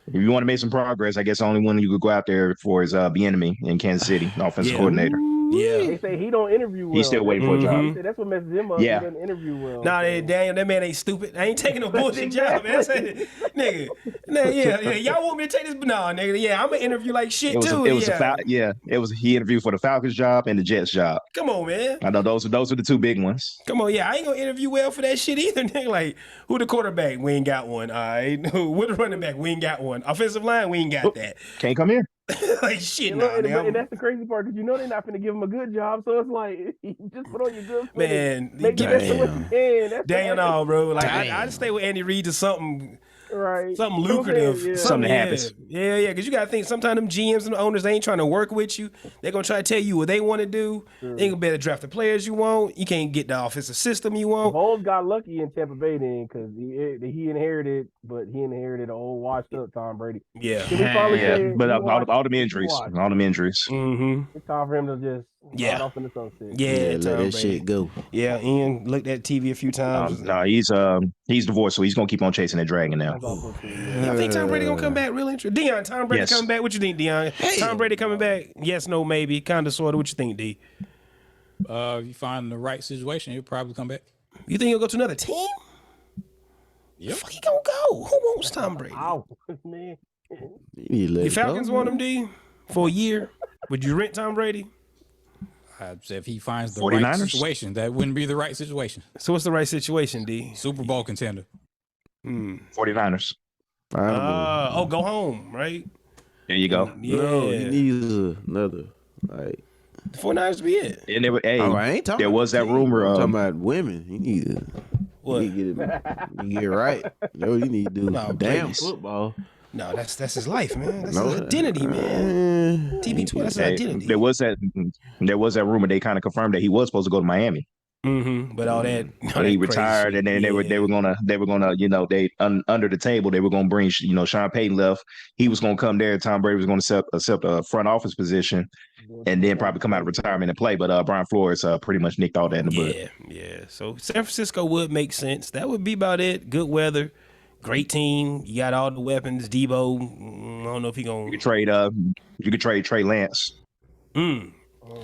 If you want to make some progress, I guess the only one you could go out there for is Bieniemy in Kansas City, offensive coordinator. Yeah. They say he don't interview well. He's still waiting for a job. He said that's what messes him up. Yeah. He doesn't interview well. Nah, Daniel, that man ain't stupid. I ain't taking no bullshit job, man. Nigga. Y'all want me to take this? Nah, nigga. Yeah, I'm gonna interview like shit too. He interviewed for the Falcons job and the Jets job. Come on, man. I know those are the two big ones. Come on, I ain't gonna interview well for that shit either, nigga. Like, who the quarterback? We ain't got one. All right. Who the running back? We ain't got one. Offensive line? We ain't got that. Can't come here. Like shit, and that's the crazy part because they're not gonna give him a good job, so it's like just put on your good foot. Man, make the best of what you can. Damn, no, bro. Like I just stay with Andy Reid to something. Right. Something lucrative. Something happens. Yeah, because you got to think sometimes them GMs and the owners, they ain't trying to work with you. They're going to try to tell you what they want to do. They ain't going to be able to draft the players you want. You can't get the offensive system you want. Bowles got lucky in Tampa Bay then because he inherited an old washed up Tom Brady. Yeah. But all them injuries. Mm-hmm. It's time for him to just ride off in the sunset. Yeah, let that shit go. Yeah, Ian looked at TV a few times. No, he's divorced, so he's going to keep on chasing that dragon now. I think Tom Brady gonna come back real interesting. Dion, Tom Brady coming back. What you think, Dion? Hey. Tom Brady coming back? Yes, no, maybe. Kind of, sort of. What you think, D? If you find the right situation, he'll probably come back. You think he'll go to another team? Yep. Fuck, he gonna go. Who wants Tom Brady? Oh, man. The Falcons want him, D, for a year. Would you rent Tom Brady? I'd say if he finds the 49ers? right situation, that wouldn't be the right situation. So what's the right situation, D? Super Bowl contender. 49ers. Go home, right? There you go. Yeah. No, he needs another. Like, The 49ers be it. And hey, I ain't talking there about was that team. rumor. I'm talking about women. He need to. What? You need to get it right. That's what you need to do. No, Damn please. football. No, that's his life, man. That's his identity, man. TB12, that's his identity. There was that rumor. They kind of confirmed that he was supposed to go to Miami. But all that, But he retired, and then they were gonna they under the table they were gonna bring Sean Payton left. He was gonna come there. Tom Brady was gonna accept a front office position, and then probably come out of retirement and play. But Brian Flores pretty much nicked all that in the bud. Yeah. So San Francisco would make sense. That would be about it. Good weather, great team. You got all the weapons. Debo, I don't know if he gonna. You could trade Trey Lance.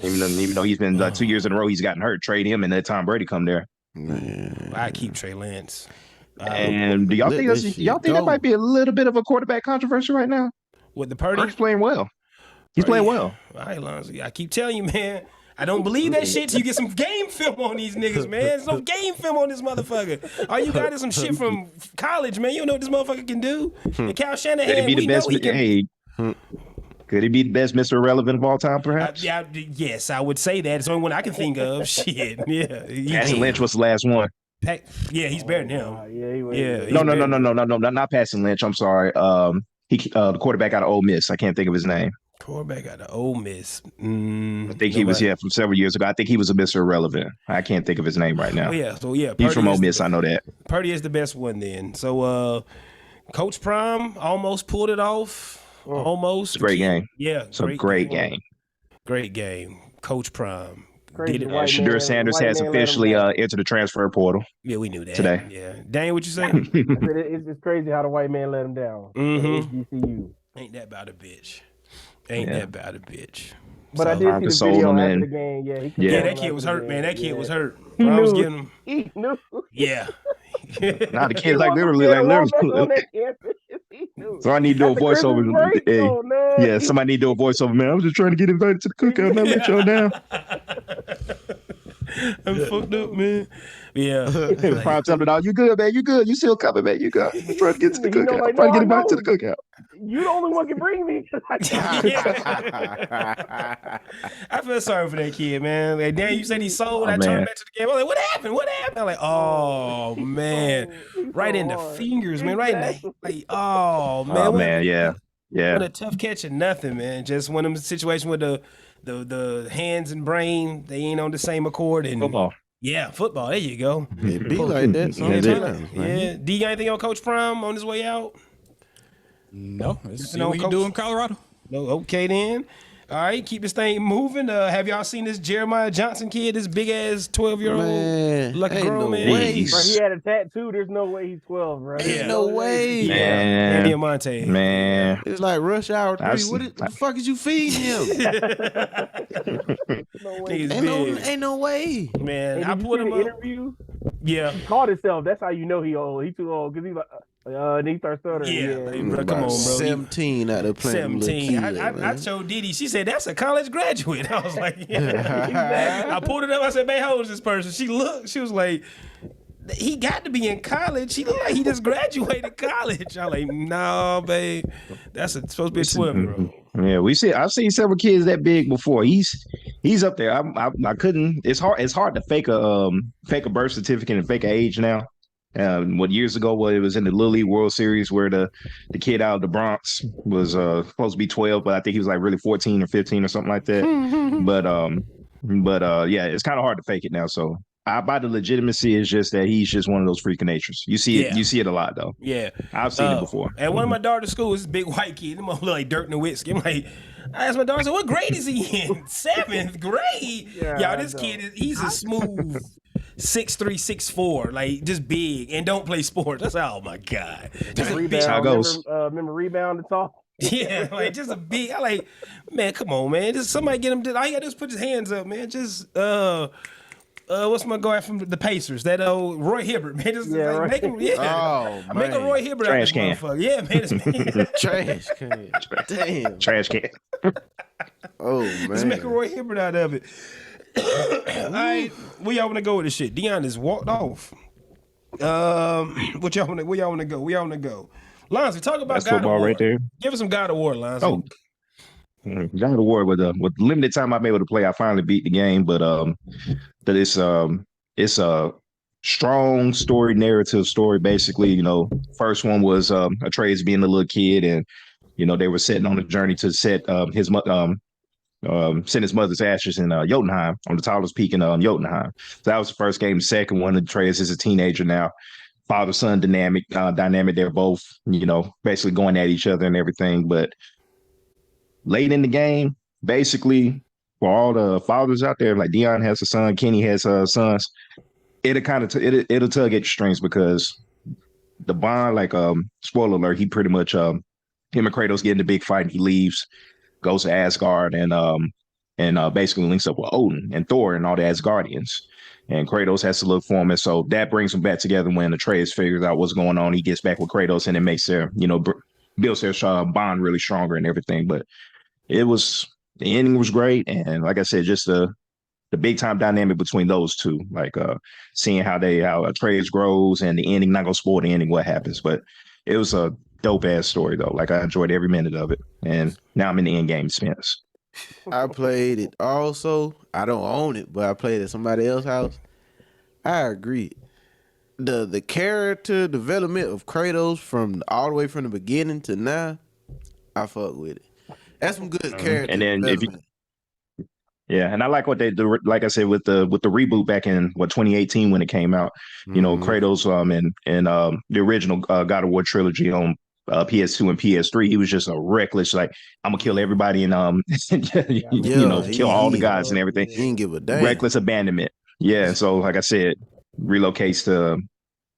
Even though he's been 2 years in a row, he's gotten hurt. Trade him and let Tom Brady come there. I keep Trey Lance. And do y'all think that might be a little bit of a quarterback controversy right now? With the Purdy? He's playing well. He's playing well. All right, Lonzo. I keep telling you, man. I don't believe that shit till you get some game film on these niggas, man. There's no game film on this motherfucker. All you got is some shit from college, man. You don't know what this motherfucker can do. And Kyle Shanahan, Could he be the best? Could he be the best Mr. Irrelevant of all time, perhaps? Yes, I would say that. It's the only one I can think of. Shit, yeah. Passing Lynch was the last one. He's better than him. No, not passing Lynch. I'm sorry. The quarterback out of Ole Miss. I can't think of his name. Quarterback out of Ole Miss. I think he was from several years ago. I think he was a Mr. Irrelevant. I can't think of his name right now. He's from Ole Miss. I know that. Purdy is the best one then. So, Coach Prime almost pulled it off. Almost. It's a great game. Yeah. It's a great game. Great game. Coach Prime. Shadur Sanders has officially entered the transfer portal. Yeah, we knew that today. Yeah. Dane, what you say? It's crazy how the white man let him down. DCEU. Ain't that about a bitch. That about a bitch. But I did see the video after the game. Yeah, that kid was hurt, man. That kid was hurt. He I was knew. getting him. He knew. Yeah. Now the kid literally. So I need to do a voiceover. Somebody need to do a voiceover, man. I was just trying to get invited to the cookout and I let y'all down. I'm fucked up, man. Yeah. Prime tell me, "No, you good, man. You good. You still coming, man. You good. I'm trying to get to the cookout. I'm trying to get invited to the cookout. You the only one can bring me." I feel sorry for that kid, man. Like, damn, you said he sold. I turned back to the game. I was like, what happened? I'm like, oh man, right in the fingers, man. Right in the oh man. Oh man, yeah. What a tough catch or nothing, man. Just one of them situations with the hands and brain, they ain't on the same accord. And football. Yeah, football. There you go. It be like that sometimes. Yeah. D, you got anything on Coach Prime on his way out? No. Let's see what you do in Colorado. No. Okay then. All right, keep this thing moving. Have y'all seen this Jeremiah Johnson kid? This big ass 12-year-old, lucky grown man. Bro, he had a tattoo. There's no way he's 12, right? Yeah. No way, man. Andy Amante, man. It's like rush hour 3. What the fuck is you feeding him? Ain't no way, man. I put him up. Interview. Yeah, he called himself. That's how you know he old. He too old because he's like. And he starts stuttering. Bro, come on, bro. 17 out of playing. 17. I told Didi. She said that's a college graduate. I was like, yeah. I pulled it up. I said, "Man, how old is this person?" She looked. She was like, "He got to be in college. He looked like he just graduated college." I'm like, "No, babe, that's supposed to be a 12-year-old." Yeah, I've seen several kids that big before. He's up there. I couldn't. It's hard to fake a birth certificate and fake an age now. Years ago, it was in the Little League World Series where the kid out of the Bronx was supposed to be 12, but I think he was like really 14 or 15 or something like that. but it's kind of hard to fake it now. So I buy the legitimacy. Is just that he's just one of those freak of natures. You see it. You see it a lot though. Yeah, I've seen it before. At one of my daughter's schools, this big white kid, them all look like Dirk Nowitzki. I'm like, I asked my daughter, so what grade is he in? 7th grade. Y'all, this kid he's a smooth 6'3", 6'4", like just big and don't play sports. That's oh my god. Just rebound. How it goes. Remember rebound and talk. Yeah, like just a big. I like, man, come on, man. Just somebody get him. All you gotta do is put his hands up, man. Just what's my guy from the Pacers? That old Roy Hibbert, man. Just make him. Yeah, make a Roy Hibbert trash out of can. Yeah, man. Trash can. Damn. Trash can. Oh man. Just make a Roy Hibbert out of it. All right, where y'all want to go with this shit? Deion has walked off. What y'all want to? Where y'all want to go? Where y'all want to go? Lonzy, talk about That's God of football War. right there. Give us some God of War, Lonzy. Oh, God of War with limited time I'm able to play. I finally beat the game, but that it's a strong story, narrative story. Basically, first one was Atreus being a little kid, and they were setting on a journey to set sent his mother's ashes in Jotunheim, on the tallest peak in Jotunheim. So that was the first game. The second one, Atreus is a teenager now. Father son dynamic. They're both basically going at each other and everything. But late in the game, basically, for all the fathers out there, like Dion has a son, Kenny has sons. It'll kind of it'll tug at your strings because the bond, like spoiler alert, he pretty much him and Kratos get in the big fight and he leaves, goes to Asgard and basically links up with Odin and Thor and all the Asgardians. And Kratos has to look for him. And so that brings them back together when Atreus figures out what's going on. He gets back with Kratos and it makes their, builds their bond really stronger and everything. But the ending was great. And like I said, just the big time dynamic between those two, like seeing how Atreus grows and the ending, not going to spoil the ending, what happens. But it was a dope ass story though. Like I enjoyed every minute of it. And now I'm in the end game, Spence. I played it also. I don't own it, but I played it at somebody else's house. I agree. The character development of Kratos from all the way from the beginning to now, I fuck with it. That's some good character And then development. Yeah, and I like what they do. Like I said, with the reboot back in 2018 when it came out, Kratos and the original God of War trilogy on PS2 and PS3, he was just a reckless, like I'm gonna kill everybody and kill all the gods and everything. He didn't give a damn. Reckless abandonment. Yeah, so like I said, relocates to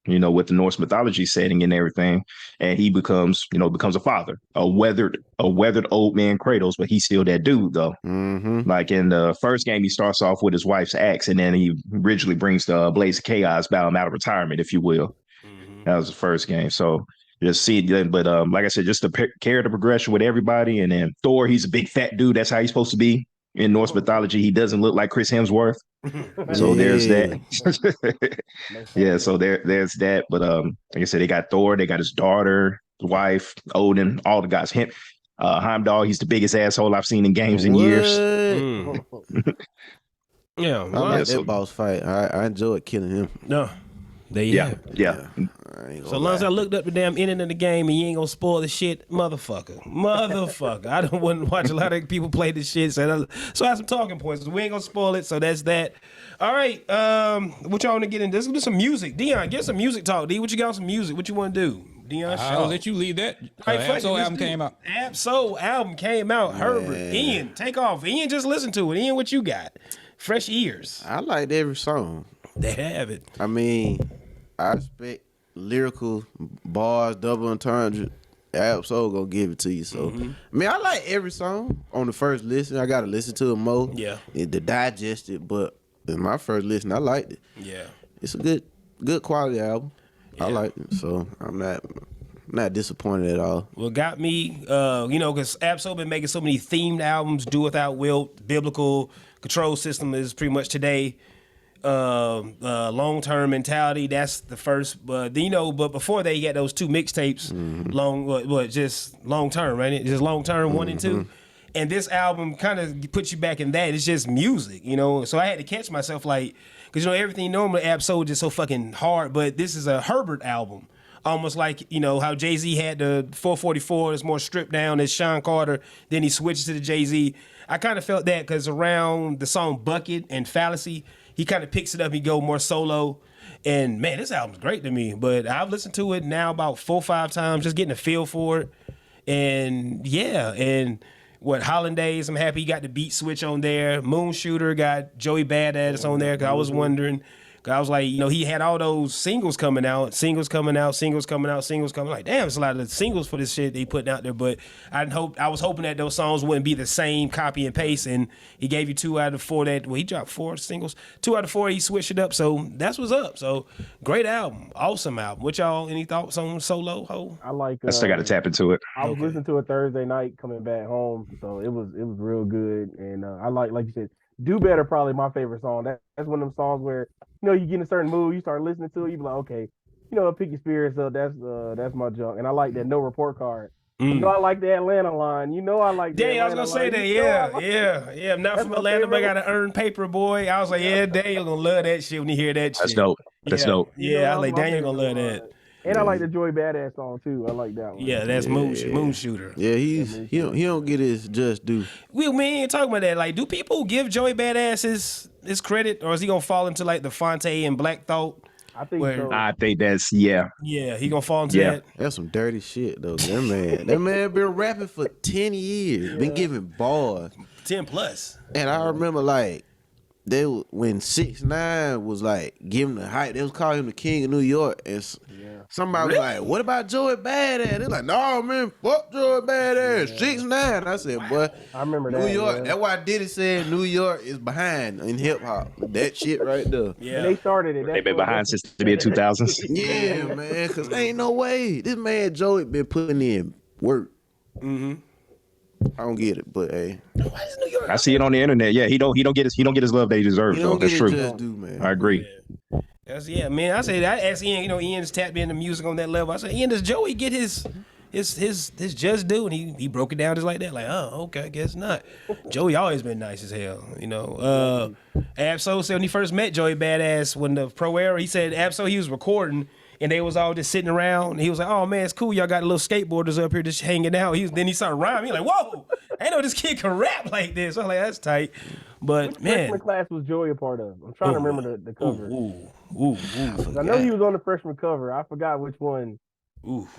with the Norse mythology setting and everything, and he becomes a father, a weathered old man Kratos, but he's still that dude though. Like in the first game, he starts off with his wife's axe, and then he originally brings the Blaze of Chaos, bow him out of retirement, if you will. That was the first game, so just see it. But like I said, just the character progression with everybody, and then Thor, he's a big fat dude. That's how he's supposed to be in Norse mythology. He doesn't look like Chris Hemsworth. So there's that. Yeah, so there's that. But like I said, they got Thor, they got his daughter, his wife, Odin, all the guys. Heimdall, he's the biggest asshole I've seen in games in years. Yeah, I like that boss fight. I enjoyed killing him. No, there you have it. Yeah. So long as I looked up the damn ending of the game and you ain't gonna spoil the shit, motherfucker. I don't want to watch a lot of people play this shit. So I have some talking points. We ain't gonna spoil it. So that's that. All right. What y'all want to get into? Let's do some music. Dion, get some music talk. D, what you got on some music? What you want to do? Dion, I'll let you lead that. Absol album came out. Absol album came out. Herbert, Ian, take off. Ian, just listen to it. Ian, what you got? Fresh ears. I liked every song. They have it. I mean, I expect lyrical bars, double entendre. Absol gonna give it to you. So I mean, I like every song on the first listen. I gotta listen to it more. Yeah. To digest it, but in my first listen, I liked it. Yeah. It's a good quality album. Yeah. I liked it, so I'm not disappointed at all. What got me, because Absol been making so many themed albums, Do Without Wilt, Biblical Control System is pretty much today. Long-term mentality, that's the first, but before they got those two mixtapes, just long-term, right? Just long-term 1 and 2. And this album kind of puts you back in that. It's just music, so I had to catch myself, like, because everything normally Absol is just so fucking hard, but this is a Herbert album. Almost like, how Jay-Z had the 444, it's more stripped down as Sean Carter, then he switches to the Jay-Z. I kind of felt that because around the song Bucket and Fallacy, he kind of picks it up, he go more solo. And man, this album's great to me. But I've listened to it now about 4 or 5 times, just getting a feel for it. And yeah, and Hollandaise, I'm happy he got the beat switch on there. Moon Shooter got Joey Badass on there, because I was wondering. Cause I was like, he had all those singles coming out. Like, damn, it's a lot of singles for this shit they putting out there. But I was hoping that those songs wouldn't be the same copy and paste. And he gave you 2 out of 4 he dropped 4 singles. 2 out of 4, he switched it up. So that's what's up. So great album, awesome album. What y'all, any thoughts on Solo? Ho? I like. I still got to tap into it. I was listening to it Thursday night coming back home, so it was real good. And I like you said, Do Better, probably my favorite song. That's one of them songs where you get in a certain mood, you start listening to it, you be like, okay, pick your spirits up. That's my junk, and I like that no report card. I like the Atlanta line. I like the Daniel, I was Atlanta gonna say line. that. Yeah. I'm not That's from my Atlanta, but I favorite. got to earn paper, boy. I was like, yeah, Daniel gonna love that shit when you hear that shit. That's dope. That's dope. Yeah, I That's like my Daniel gonna love favorite that. line. And I like the Joey Badass song too. I like that one. Yeah, that's Moon Shooter. Yeah, he don't get his just due. We ain't talking about that. Like, do people give Joey Badass his credit, or is he gonna fall into like the Fonte and Black Thought? I think so. I think that's yeah. Yeah, he gonna fall into that. That's some dirty shit though. That man been rapping for 10 years, been giving bars. 10 plus. And I remember like when 6ix9ine was like giving the hype, they was calling him the king of New York, and somebody was like, "What about Joey Badass?" They're like, "No man, fuck Joey Badass, 6ix9ine." I said, "Boy, I remember New that. York." Yeah. That's why Diddy said New York is behind in hip hop. That shit right there. Yeah, And they started it. They've been behind since the mid 2000s. Yeah, man, because ain't no way this man Joey been putting in work. I don't get it, but hey, Why is New York? I see it on the internet. Yeah, he don't get his love that he deserves. he Though. don't That's get true. his just due, man. I agree. Man. I say that. I asked Ian. Ian's tapped into music on that level. I said, Ian, does Joey get his just due? And he broke it down just like that. Like, oh, okay, guess not. Joey always been nice as hell. Absol said when he first met Joey Badass when the pro era, he said Absol he was recording. And they was all just sitting around. And he was like, "Oh man, it's cool. Y'all got little skateboarders up here just hanging out." Then he started rhyming. He like, "Whoa, I didn't know this kid can rap like this." I was like, "That's tight." But Which man, freshman class was Joey a part of? I'm trying to remember the cover. I I know he was on the freshman cover. I forgot which one.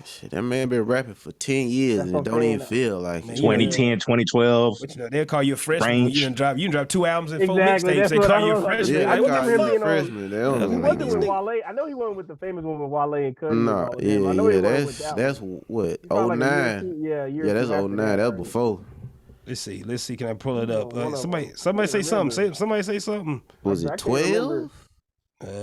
Shit, that man been rapping for 10 years and it what I'm don't even saying. feel like it. 2010, 2012. They'll call you a freshman. Range. You done dropped 2 albums and 4 Exactly, mixtapes. that's They what call I you a was- freshman. Yeah, I they wasn't call remember you being a on- freshman. They don't He know wasn't like with Wale. I know he wasn't with the famous one with Wale and Cudi. Nah, I know he wasn't with that that's one. what, He probably like a year or 09. two- year Yeah, that's or two after 09. That was right? before. Let's see. Can I pull it up? one of Somebody them. say I something. remember. Somebody say something. Was I it can't remember. 12?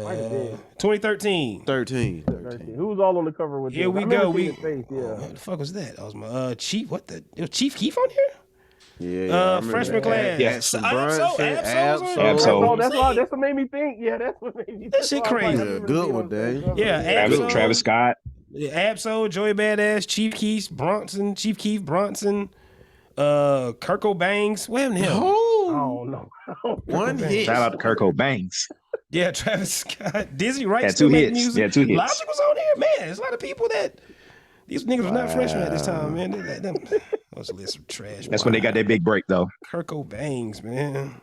Might have been. 2013. 13. 13. Who was all on the cover with Here him? we I remember go. seeing his face, What the fuck was that? That was my Chief. What the? It was Chief Keef on here? Yeah, I remember Freshman that. class. Yeah. Some Absol, Brunson, Absol's on Absol. here. That's what made me think. Yeah, that's what made me think. That shit So I was crazy. I remember Good being one, on the same Dave. cover. Yeah, Absol. Travis Scott. Absol, Joey Badass, Chief Keef, Bronson, Kirko Bangs. What happened to him? Oh no. One hit. Shout out to Kirk Banks. Yeah, Travis Scott. Dizzy Wright Had still 2 making hits. music. Yeah, 2 hits. Logic was on here, man. There's a lot of people that these niggas was not freshmen at this time, man. That was a list of trash. That's when they got that big break though. Kirko Bangs, man.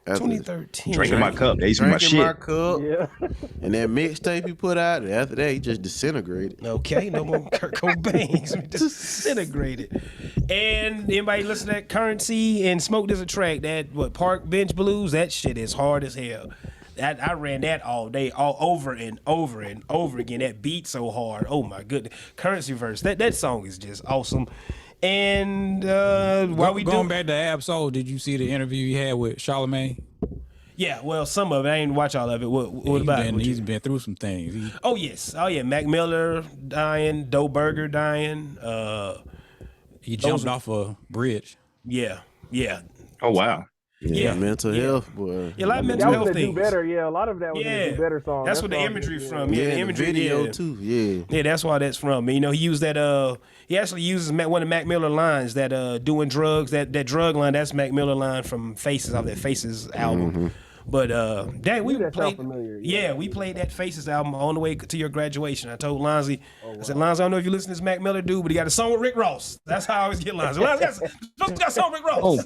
After 2013. Drinking my cup. They used to be my Drinking my shit. cup. Yeah. And that mixtape he put out, after that, he just disintegrated. Okay, no more Kirko Bangs. Disintegrated. And anybody listen to that Currency and Smoke This a Track, that Park Bench Blues, that shit is hard as hell. I ran that all day, all over and over and over again. That beat so hard. Oh my goodness. Currency verse. That song is just awesome. And while we going back to Absol, did you see the interview he had with Charlamagne? Yeah, well, some of it. I didn't watch all of it. What about it? He's been through some things. Oh yes. Oh yeah. Mac Miller dying. Doe Burger dying. He jumped off a bridge. Yeah. Oh wow. Yeah, mental health, boy. Yeah, a lot of That mental was health the Do things. Better. Yeah, a lot of that was the Do Better song. That's what the all- imagery yeah. from. Yeah, Yeah, the the imagery. video Yeah. too. Yeah. Yeah, that's why that's from. He uses that. He actually uses one of Mac Miller lines that doing drugs. That drug line. That's Mac Miller line from Faces off that Faces album. But dang, we That sound played. familiar. Yeah, we played that Faces album on the way to your graduation. I told Lonzy, I said, Lonzy, I don't know if you listen to this Mac Miller dude, but he got a song with Rick Ross. That's how I always get Lonzy. Lonzy got a song with Rick Ross.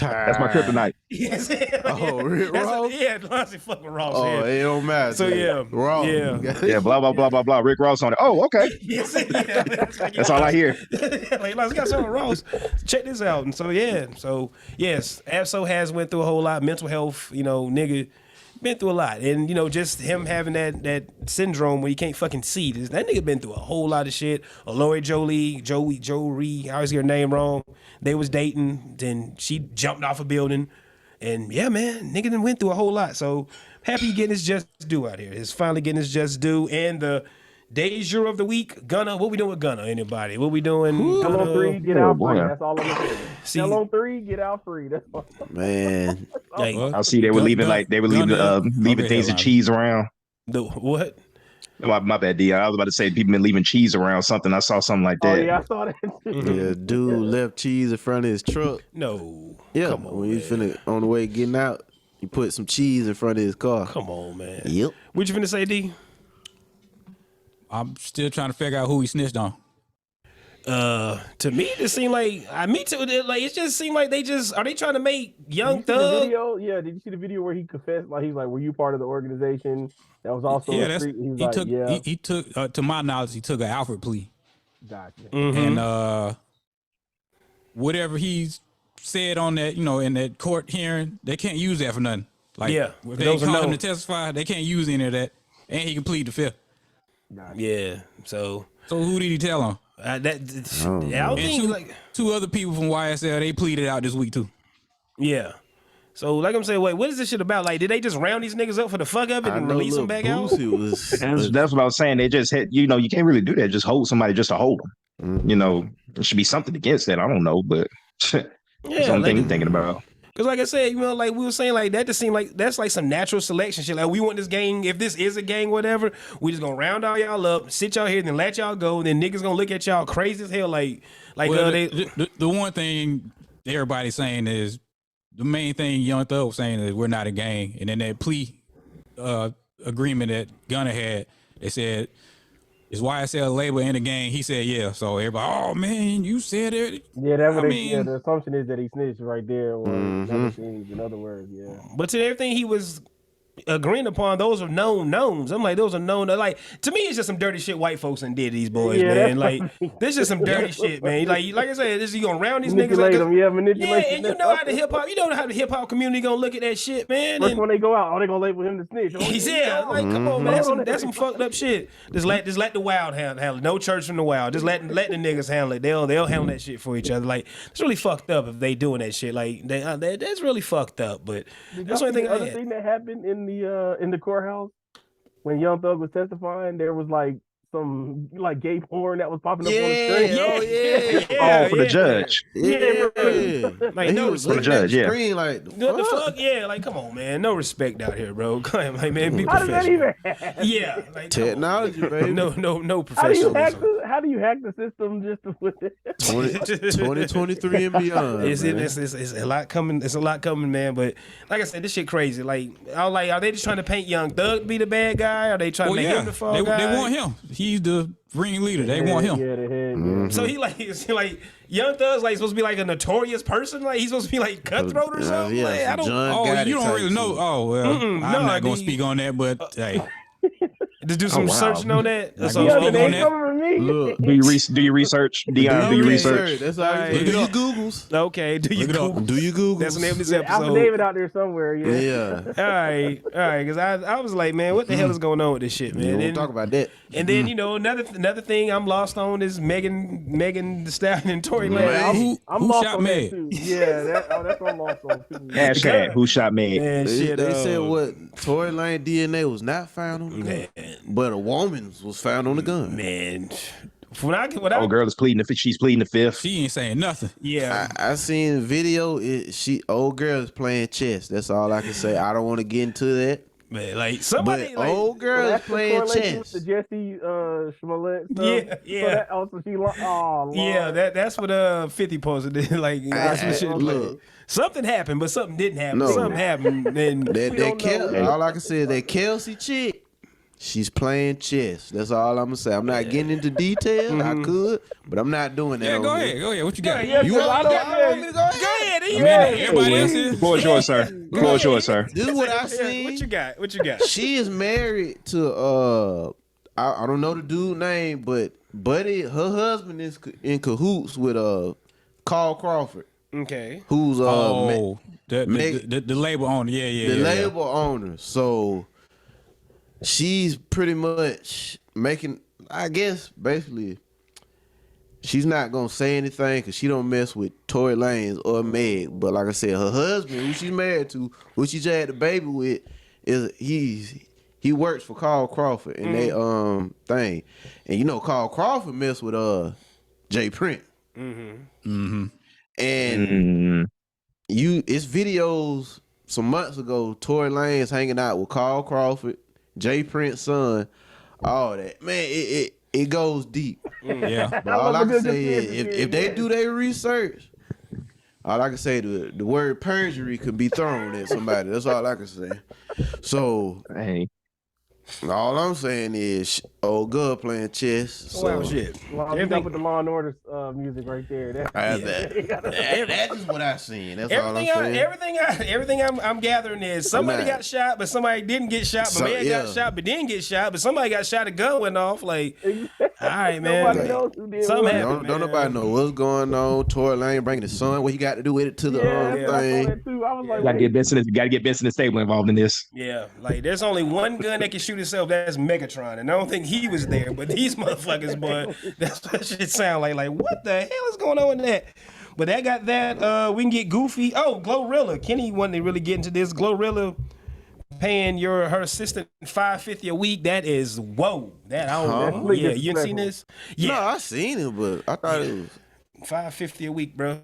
That's my kryptonite. Yes. Oh, Rick Ross? Yeah, Lonzy fuck with Ross. Oh, yeah. it don't matter. So, yeah. Wrong. Yeah. Yeah, blah blah blah blah blah. Rick Ross on it. Oh, okay. Yes, yeah. That's all I hear. Like, Lonzy got something with Ross. Check this out. And so yes, Absol has went through a whole lot. Mental health, nigga, been through a lot. And just him having that syndrome where you can't fucking see. That nigga been through a whole lot of shit. Aloy Jolie, I always get her name wrong. They was dating, then she jumped off a building. And yeah, man, nigga done went through a whole lot. So happy he getting his just due out here. He's finally getting his just due. And the de jure of the week, Gunna. What we doing with Gunna? Anybody? What we doing? Tell on 3, get out boy. free. That's all I'm saying. See- Tell on 3, get out free. That's all. Man, Like, I see they were leaving leaving Okay, things to Lonzy. cheese around. the what? My bad, D. I was about to say people been leaving cheese around something. I saw something like Oh that. yeah, I saw that too. Yeah, dude left cheese in front of his truck. No. Yeah, Come on, when he man. finna on the way getting out, he put some cheese in front of his car. Come on, man. Yep. What you finna say, D? I'm still trying to figure out who he snitched on. To me, it just seemed like me too. Like it just seemed like they trying to make Young Did you see the Thug? video? Yeah, did you see the video where he confessed? Like he's like, "Were you part of the organization that was also Yeah, a that's street?" He was he like, took "Yeah, he took to my knowledge he took an Alfred plea, gotcha." and whatever he's said on that in that court hearing, they can't use that for nothing. Like Yeah, if they those are call him known. to testify, they can't use any of that, and he can plead the fifth. Yeah. So who did he tell on? I don't And think two other people from YSL, they pleaded out this week too. yeah. So like I'm saying, wait, what is this shit about? Like, did they just round these niggas up for the fuck of it I and know release them Lil back out? Boosie was. That's what I was saying. They just hit. You can't really do that. Just hold somebody just to hold them. There should be something against that. I don't know, but that's the only thing you're thinking about. Because like I said, like we were saying, like that just seemed like that's like some natural selection shit. Like we want this gang, if this is a gang, whatever, we just gonna round all y'all up, sit y'all here, then let y'all go, and then niggas gonna look at y'all crazy as hell. Like Well, they the one thing everybody's saying is the main thing Young Thug was saying is we're not a gang, and in that plea agreement that Gunna had, they said is YSL a label in the gang? He said yeah. So everybody, oh man, you said it. Yeah, that would. I mean- Yeah, the assumption is that he snitched right there, or other things. In other words, yeah. but to everything he was agreeing upon, those are known knowns. I'm like, those are known. Like to me, it's just some dirty shit white folks and did these boys, Yeah, man. that's Like what I mean. this is some dirty shit, man. Like I said, this you gonna round these niggas Manipulate up. them, yeah, Yeah, manipulation. and you know how the hip hop community gonna look at that shit, man. First And when they go out, they gonna label him the snitch. Oh, yeah, like come on, man, that's some fucked up shit. Just let the wild handle it. No church from the wild. Just let the niggas handle it. They'll handle that shit for each other. Like it's really fucked up if they doing that shit. Like that's really fucked up. But that's the only thing the I other had. thing that happened in the courthouse when Young Thug was testifying, there was like some like gay porn that was popping up on the screen. Yeah, For the judge. Yeah. Like, And no he was respect. looking at the Judge, yeah. screen like, What the fuck? Yeah, like come on, man. No respect out here, bro. Like man, be How does that professional. even happen? Yeah, like come on, Technology, man. baby. No How do you hack professionalism. how do you hack the system just to put it? 2023 and beyond. It's man. a lot coming. It's a lot coming, man. But like I said, this shit crazy. Like, are they just trying to paint Young Thug to be the bad guy? Are they trying to make him the fall they guy? want him. He's the ringleader. They want him. Yeah, the head. Mm-hmm. So is he like Young Thug's like supposed to be like a notorious person? Like he's supposed to be like cutthroat or something? yeah, Like, I some don't. John Oh, Gotti you don't type really know. shit. Oh well, I'm no, not gonna the- speak on that. But hey, Just do some wow. searching on that. So, Yeah, Speak the on name that. coming from me. Look, Do your research, Dion? Do your research. That's all Alright. you do. Look it Your up. Googles. okay, do you Look it up. Google? Do your Googles. That's the name of this Yeah, episode. affidavit out there somewhere. Yeah. Yeah. All right. Because I was like, man, what the hell is going on with this shit, man? We won't And- talk about that. And then another thing I'm lost on is Megan Thee Stallion and Tory Man, Lanez. I'm who lost shot on Meg? that too. Yeah, that's what I'm lost on too. Hashtag who shot Meg. Man, They, shit. they said what Tory Lane DNA was not found on the gun, but a woman's was found on the gun. Man, when I Oh, girl is pleading. She's pleading the fifth. she ain't saying nothing. yeah, I seen the video. Old girl is playing chess. That's all I can say. I don't want to get into that. man, like But somebody, like, old girl is That's the playing correlation with chess. the Jesse Smollett stuff. Yeah, yeah. So that also she Lord. yeah, that's what 50 posted. Like that's what shit. look. Like, something happened, but something didn't happen. No. Something happened, and All I can say is that Kelsey chick. She's playing chess. That's all I'm gonna say. I'm not getting into detail. I could, but I'm not doing that. Yeah, on go here. ahead. Go ahead. What you got? Yeah, You Because want, I y'all don't- want me to go ahead? go ahead. I You mean, got everybody else is. Floor is yours, sir. Floor is yours, sir. This is what I Yeah, seen. what you got? What you got? She is married to I don't know the dude name, but Buddy, her husband is in cahoots with Carl Crawford, Okay. who's Oh, the Meg- label owner. Yeah. the label owner. So she's pretty much making, I guess, basically, she's not gonna say anything because she don't mess with Tory Lanez or Meg. But like I said, her husband, who she's married to, who she just had the baby with, he works for Carl Crawford and they thing. And you know Carl Crawford messed with Jay Prince. And it's videos some months ago, Tory Lanez hanging out with Carl Crawford, Jay Prince's son, all that. Man, it goes deep. Yeah. But all I love a can good say is conspiracy if they theory, do their research, all I can say the word perjury could be thrown at somebody. That's all I can say. So Hey, all I'm saying is old girl playing chess. So Wow, shit. Well, you got with the Law and Order music right there. that's just what I seen. That's all I'm saying. Everything I'm gathering is somebody got shot, but somebody didn't get shot. But man got shot, but didn't get shot. But somebody got shot. A gun went off. Like, all right, man. Nobody knows who did Something what. happened, Don't nobody know what's going on. Tory Lane bringing his son. What he got to do with it to the I saw thing? that too. I was like, gotta get Benson. Gotta get Benson and Stable involved in this. Yeah, like there's only one gun that can shoot itself. That's Megatron, and I don't think he was there. But these motherfuckers, boy, that's what shit sound like. Like, what the hell is going on with that? But that got that. We can get goofy. Oh, Glorilla. Kenny wanted to really get into this. Glorilla paying her assistant $550 a week. That is whoa. That I don't know. Yeah, you seen this? Yeah, No, I seen it, but I thought it was $550 a week, bro.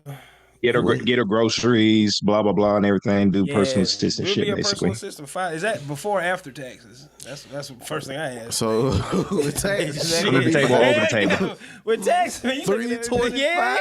Get her groceries, blah blah blah, and everything. Do Yeah, personal assistant will shit, be a basically. personal assistant. Is that before or after taxes? That's the first thing I asked. so. With taxes, Under the table, over the table. With taxes, man, you $3.25? Yeah,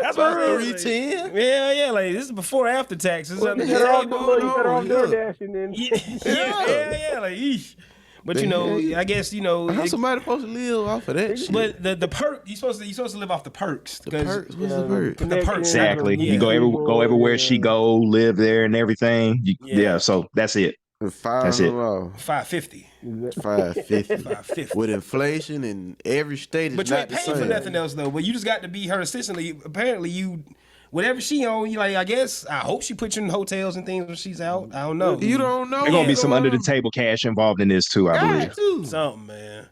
that's what $3.10? Yeah, like this is before or after taxes. Under the you cut table. off DoorDash and then Yeah, like eesh. But you know, I guess you know. How somebody supposed to live off of that shit? But the perk, you supposed to live off the perks. The perks? What's the perks? The perks. Exactly. Yeah. You go everywhere she go, live there and everything. Yeah. So that's it. That's it. $550. $550. With inflation in every state, But is you not ain't the paying for same. nothing else though. But you just got to be her assistant. Apparently, you whatever she on, you like. I guess I hope she puts you in hotels and things when she's out. I don't know. You don't know. There's gonna be some under the table cash involved in this too, I believe. Something, man.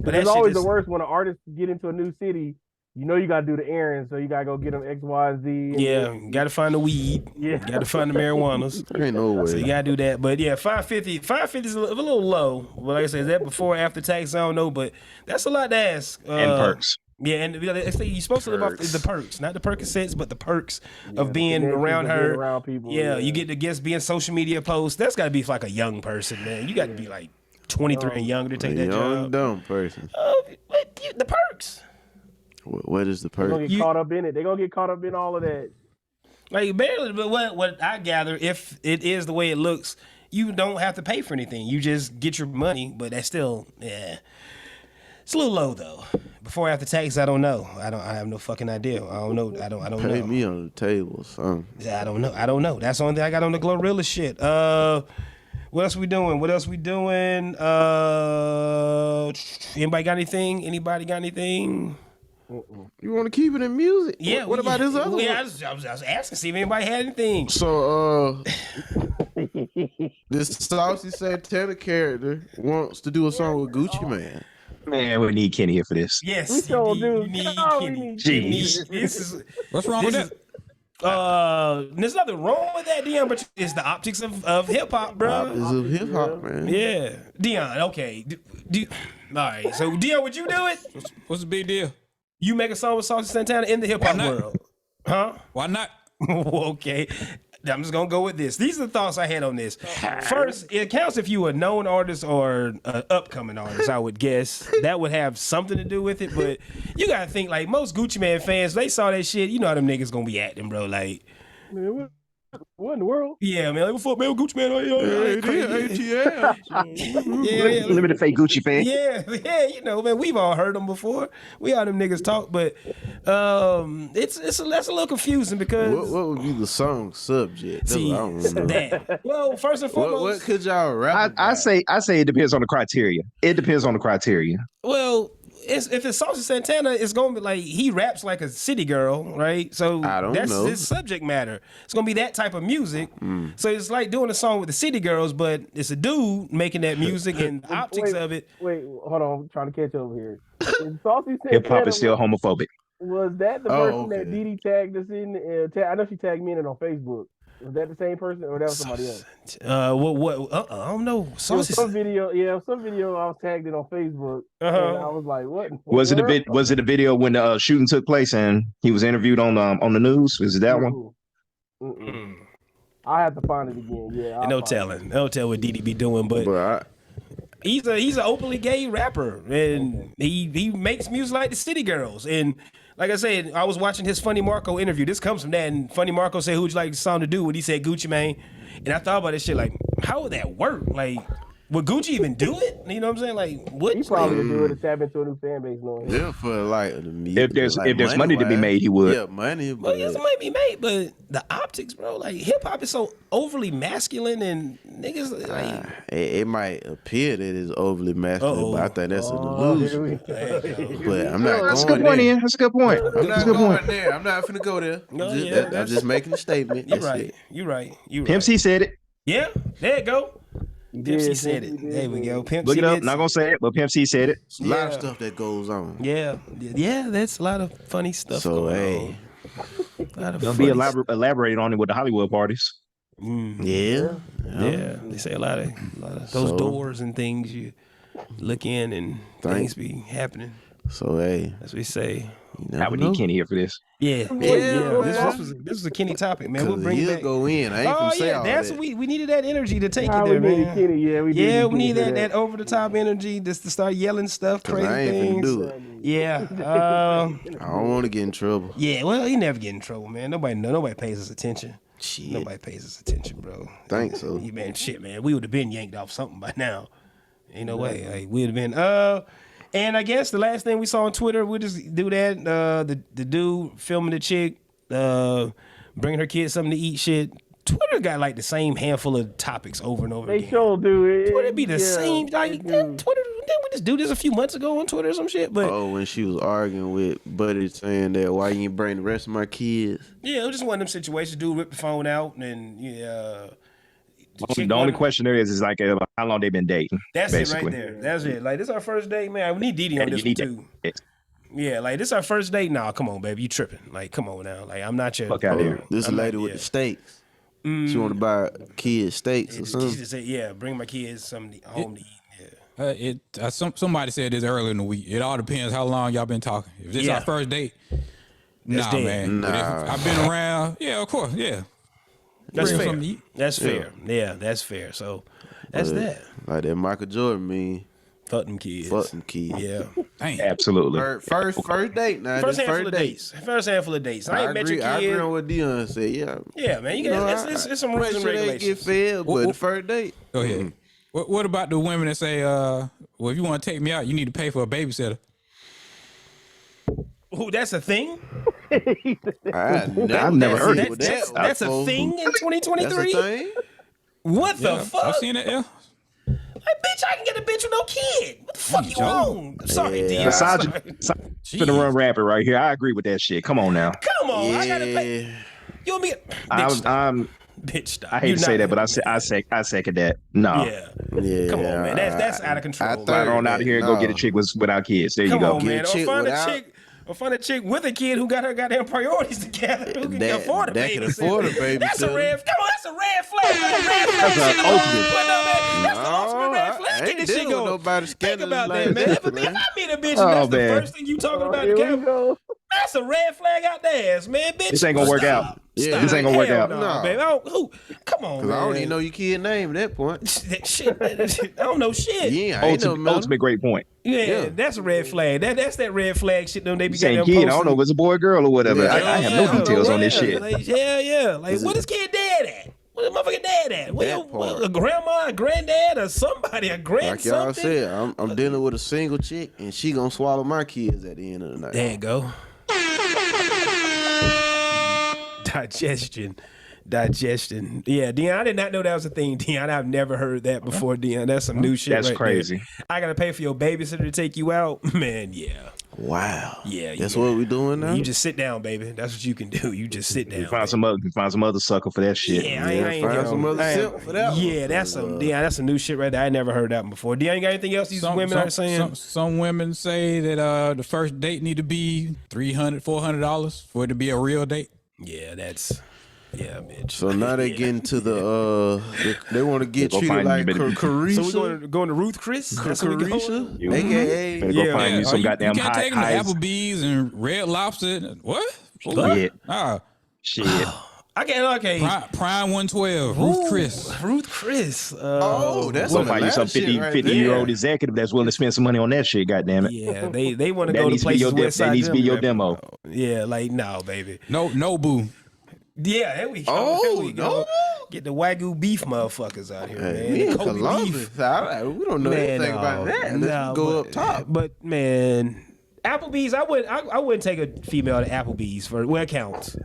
But it's that always shit the worst when an artist get into a new city. You know you gotta do the errands, so you gotta go get them X, Y, and Z. Yeah, got to find the weed. Yeah. Got to find the marijuanas. There ain't no way. So you gotta do that. But yeah, $550 is a little low. Well, like I said, is that before or after tax? I don't know, but that's a lot to ask. And perks. Yeah, and you're supposed to live off the perks, not the Percocets, but the perks of being around her. Being around people. Yeah, you get to be in social media posts. That's got to be for like a young person, man. You got to be like 23 and younger to take that young job. dumb person. The perks. What is the They're gonna perk? get caught up in it. They're gonna get caught up in all of that. Like barely, but what I gather, if it is the way it looks, you don't have to pay for anything. You just get your money, but that's still, yeah. It's a little low though. Before or after tax, I don't know. I have no fucking idea. I don't know. I don't know. Pay me on the table, son. Yeah, I don't know. That's the only thing I got on the Glorilla shit. What else we doing? Anybody got anything? You want to keep it in music? Yeah. What about this other one? Yeah, I was asking, see if anybody had anything. So, this Saucy Santana character wants to do a song with Gucci Man. Man, we need Kenny here for this. Yes, We sure do. you need Oh, we Kenny. need Jeez. This is What's wrong with that? there's nothing wrong with that, Dion, but it's the optics of hip hop, bro. It's a hip hop, man. Yeah, Dion. Okay, all right. So Dion, would you do it? What's the big deal? You make a song with Saucy Santana in the hip hop Why not? world, huh? Why not? Okay. I'm just gonna go with this. These are the thoughts I had on this. First, it counts if you a known artist or an upcoming artist. I would guess that would have something to do with it. But you gotta think like most Gucci Man fans, they saw that shit. You know how them niggas gonna be acting, bro. Like, Man, what in the world? yeah, man. Like, what fuck, man? Gucci Man, yeah. Limited fake Gucci fan. Yeah, you know, man, we've all heard them before. We all them niggas talk, but that's a little confusing because What would be the song subject? That's see, what I don't remember. that. Well, first and foremost, What could y'all rap I about? say it depends on the criteria. It depends on the criteria. well, if it's Saucy Santana, it's gonna be like he raps like a city girl, right? So I don't that's know. his subject matter. It's gonna be that type of music. So it's like doing a song with the city girls, but it's a dude making that music and the optics of it. Wait, hold on. I'm trying to catch over here. Saucy Hip hop Santana is still homophobic. was that the Oh, person okay. that Didi tagged us in? I know she tagged me in it on Facebook. Was that the same person or that was somebody else? What? I don't know. It was Saucy. some video. Yeah, some video I was tagged in on Facebook. And I was like, what? Was it a video when the shooting took place and he was interviewed on the news? Was it that one? I have to find it again. Yeah. I'll No find it. telling what Didi be doing, but But He's an openly gay rapper, and he makes music like the City Girls. And like I said, I was watching his Funny Marco interview. This comes from that, and Funny Marco said, "Who would you like the song to do?" When he said Gucci Mane, and I thought about this shit like, how would that work? Like, would Gucci even do it? You know what I'm saying? Like, what? He probably would do it to tap into a new fan base. Knowing him. Yeah, for like the music, If there's money to be made, he would. Yeah, money. Well, But yes, it might be made, but the optics, bro. Like, hip hop is so overly masculine, and niggas like. it might appear that it's overly masculine, but I think that's an illusion. But I'm not That's a going good point, there. Ian. That's a good point. I'm not That's a good going point. there. I'm not finna go there. No, yeah, I'm just making a statement. You're That's right. it. You're right. You're Pimp right. C said it. Yeah, there you go. Pimp C did, said he it. did, There we go. Pimp Look C it up. did- Not gonna say it, but Pimp C said it. It's a lot of Yeah. stuff that goes on. Yeah, that's a lot of funny stuff. So going hey, on. A lot of They'll be funny stuff. elaborated on it with the Hollywood parties. yeah. Yeah, they say a lot of those So- doors and things you look in and things be happening. So hey, That's what we say. you I never would know. need Kenny here for this. Yeah, man. This was a Kenny topic, man. We'll 'Cause bring it he'll back. go in. I ain't Oh finna say yeah, all that's that. we needed that energy to take Nah, you there, we needed man. Kenny. Yeah, we Yeah, did we need Kenny for that over the top energy just to start yelling stuff, 'Cause crazy I ain't finna things. do it. Yeah. I don't want to get in trouble. Yeah, well, you never get in trouble, man. Nobody pays us attention. Shit. Nobody pays us attention, bro. Think so. You man, shit, man. We would have been yanked off something by now. Ain't no way. Like, we would have been. And I guess the last thing we saw on Twitter, we'll just do that. The dude filming the chick, bringing her kids something to eat. Shit. Twitter got like the same handful of topics over and over They again. sure do it. Twitter be the Yeah, same. they Like do. Twitter. Didn't we just do this a few months ago on Twitter or some shit? But Oh, when she was arguing with Buddy saying that why you ain't bring the rest of my kids? yeah, it was just one of them situations. Dude ripped the phone out and The only question there is like how long they been dating. That's basically. it right there. That's it. Like, this our first date, man. We need Didi on Yeah, this you one need too. that. Yeah, like, this our first date. Nah, come on, baby. You tripping. Like, come on now. Like, I'm not your... Fuck out here. This I'm lady not- with yeah. the steaks. She want to buy kids steaks or She something. just said, yeah, bring my kids something home to eat. Yeah. Somebody said this earlier in the week. It all depends how long y'all been talking. If this Yeah. our first date, That's nah, dead. man. But if Nah. I've been around. Yeah, of course. Yeah. That's Bring fair. something to eat. That's fair. Yeah, that's fair. So, that's that. Like that Michael Jordan mean, Fuck them kids. fuck them kids. Yeah. Dang. Absolutely. First date now. First This handful first of date. dates. First handful of dates. I I ain't met agree. your I kid. agree on what Dion said. Yeah. Yeah, man. You You know, got it's some rules and pretty sure they regulations. get fed, but the first date. Go ahead. What about the women that say, well, if you want to take me out, you need to pay for a babysitter? Ooh, that's a thing? I've never heard That- it. that's a thing in That's a 2023? thing. What the Yeah, fuck? I've seen it. Yeah. Like, bitch, I can get a bitch with no kid. What the fuck you Joe. on? I'm sorry, Yeah. Dion. Massage finna run rapid right here. I agree with that shit. Come on now. Come on, I gotta pay. Yeah. You want me? Bitch, stop. I'm Bitch, stop. I hate You're to say not- that, but I second that. No. Yeah. Yeah. Come on, man. That's out of control. I Ride on out of here and go get a chick without kids. There you Come go. on, man. a Or chick find without- a chick. Or find a chick with a kid who got her goddamn priorities together. Who can That- afford a that babysitter. can afford a babysitter. That's a red. Come on, that's a red flag. That's a red flag. That's Shit an going ultimate. on. That's the ultimate red I flag. ain't Get this shit dealing with going. nobody Think scandalous about like that, man. that, If I man. meet a bitch and Oh, that's the man. first thing you talking about Here the we camera, go. that's a red flag out there, ass, man. Bitch, This ain't gonna work out. Yeah. This ain't gonna work Hell out. No, No. baby. Come on, Cause man. I don't even know your kid name at that point. That shit. I don't know shit. Yeah, I ain't no Ultimate great point. Yeah, that's a red flag. That's that red flag shit. Them they be Saying goddamn kid, I posting. don't know if it's a boy or girl or whatever. Yeah. I have no details on this shit. Like, yeah. Like, what is kid dad at? What the motherfucking dad at? That part. A grandma, a granddad, or somebody, a grand Like y'all something? said, I'm dealing with a single chick, and she gonna swallow my kids at the end of the night. There you go. Digestion. Yeah, Dion, I did not know that was a thing, Dion. I've never heard that before, Dion. That's some new shit. That's right crazy. there. I gotta pay for your babysitter to take you out, man. Yeah, Wow. yeah. That's yeah. what we doing now. You just sit down, baby. That's what you can do. You just sit down. You find some other sucker for that shit. Yeah, I ain't find yo, some other I ain't- simp for that one. Yeah, that's some Dion. That's some new shit right there. I never heard that one before. Dion, you got anything else these women are saying? Some women say that the first date need to be $300, $400 for it to be a real date. Yeah, bitch. So now they get into they want to get Go treated find like you, better- Carisha. So we going to Ruth Chris? That's what we going? Carisha, aka Better go find you some you goddamn can't take them to high Applebee's and Red Lobster. What? shit. Ah, Shit. Okay. Prime 112. Ruth Chris. Ruth Chris. That's We'll some find you some Atlanta shit right 50-year-old there. executive that's willing to spend some money on that shit. God damn it. Yeah, they want to That go to needs to be places your West Side that needs to be Gym your rapping demo. about. Yeah, like no, baby. No boo. Yeah, there we go. Oh, there we go. no. Get the Wagyu beef motherfuckers out here, man. We The in Kobe Columbus. beef. We don't know anything about that. Let's go up top. But man, Applebee's, I wouldn't take a female to Applebee's it counts.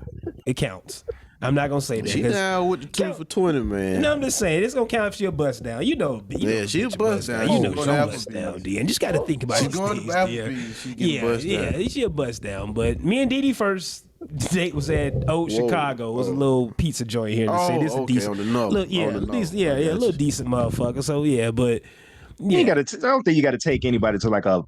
It counts. I'm not gonna say that. She 'cause- down with the 2 for 20, man. No, I'm just saying it's gonna count if she a bust down. You know She a bust down. You She know going she to a bust Applebee's. down, D. And just got to think about She it. going to Applebee's. She get bust down. Yeah, she a bust down. But me and Didi first date was at Old Chicago. It was a little pizza joint here in the city. It's a okay, decent, on the north. little, yeah, On the north. decent, yeah, a little decent motherfucker. So yeah, but You ain't gotta. I don't think you got to take anybody to like a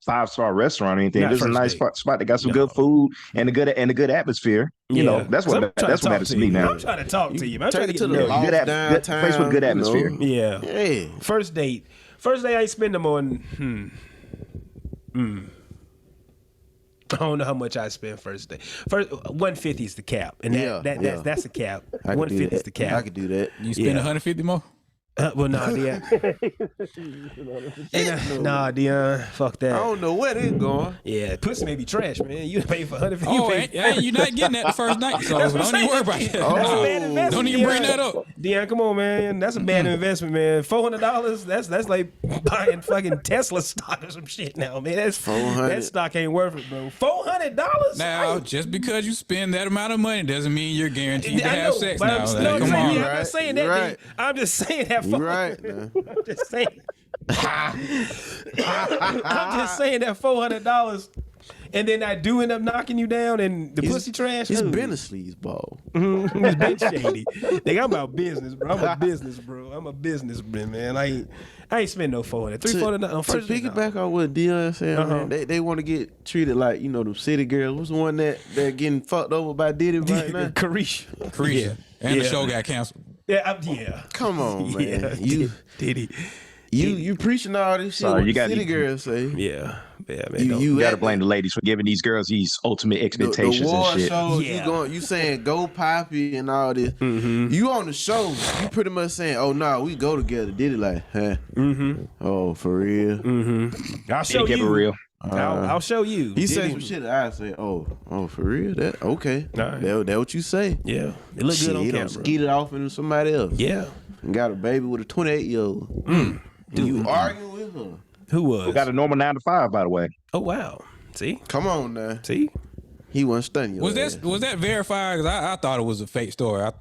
5-star restaurant or anything. Not There's a first nice date. spot that got some good food and a good atmosphere. You know, that's what matters to me, man. I'm trying to talk to you. Man. I'm trying Take to it get to to the know you. loft Good place with good downtown, you atmosphere. know. Yeah. Yeah. First date, I ain't spend them on. I don't know how much I spent first day. First 150 is the cap, and that's the cap. I could do 150 is that. the cap. I could do that. You spend 150 more? Well, nah, Dion. Nah, Dion. Fuck that. I don't know where they going. Yeah, pussy may be trash, man. You pay for 150. Oh, you're not getting that the first night, so That's what don't I'm even worry saying. about that. That's a No. bad investment. Don't even bring Dion. that up. Dion, come on, man. That's a bad investment, man. $400. That's like buying fucking Tesla stock or some shit now, man. That's $400. That stock ain't worth it, bro. $400. Now, just because you spend that amount of money doesn't mean you're guaranteed to I have know, sex but now. I'm, Like, no, come I'm on. saying, I'm not saying that. Right. D. I'm just saying that. You right, man. I'm just saying. I'm just saying that $400, and then I do end up knocking you down, and the pussy trash. It's ooh. been a sleazeball. It's been shady. Nigga, I'm about business, bro. I'm a businessman, man. I ain't spend no $400. $300 on To first date, no. piggyback on what Dion said, Uh-huh. man, they want to get treated like, them city girls. What's the one that getting fucked over by Diddy right now? Carisha. Carisha. And the Yeah. show got canceled. Yeah, yeah. Come on, man. Yeah, Diddy. You preaching all this shit. Sorry, what you the got- city girls say. Yeah, man. You got to at blame the ladies for giving these girls these ultimate the expectations war and shit. shows. Yeah. You saying go Poppy and all this. You on the show, you pretty much saying, oh no, we go together. Diddy like, huh? Oh, for real. I'll show Keep it you. real. I'll show you. He say Diddy- some shit that I say, oh, for real? That okay? All right. That what you say? Yeah, it look good on Shit, camera. skeeted off into somebody else. Yeah. And got a baby with a 28-year-old. You arguing with her? Who was? We got a normal 9 to 5, by the way. Oh wow. See. Come on now. See. He wasn't stunning you. Was that verified? Because I thought it was a fake story.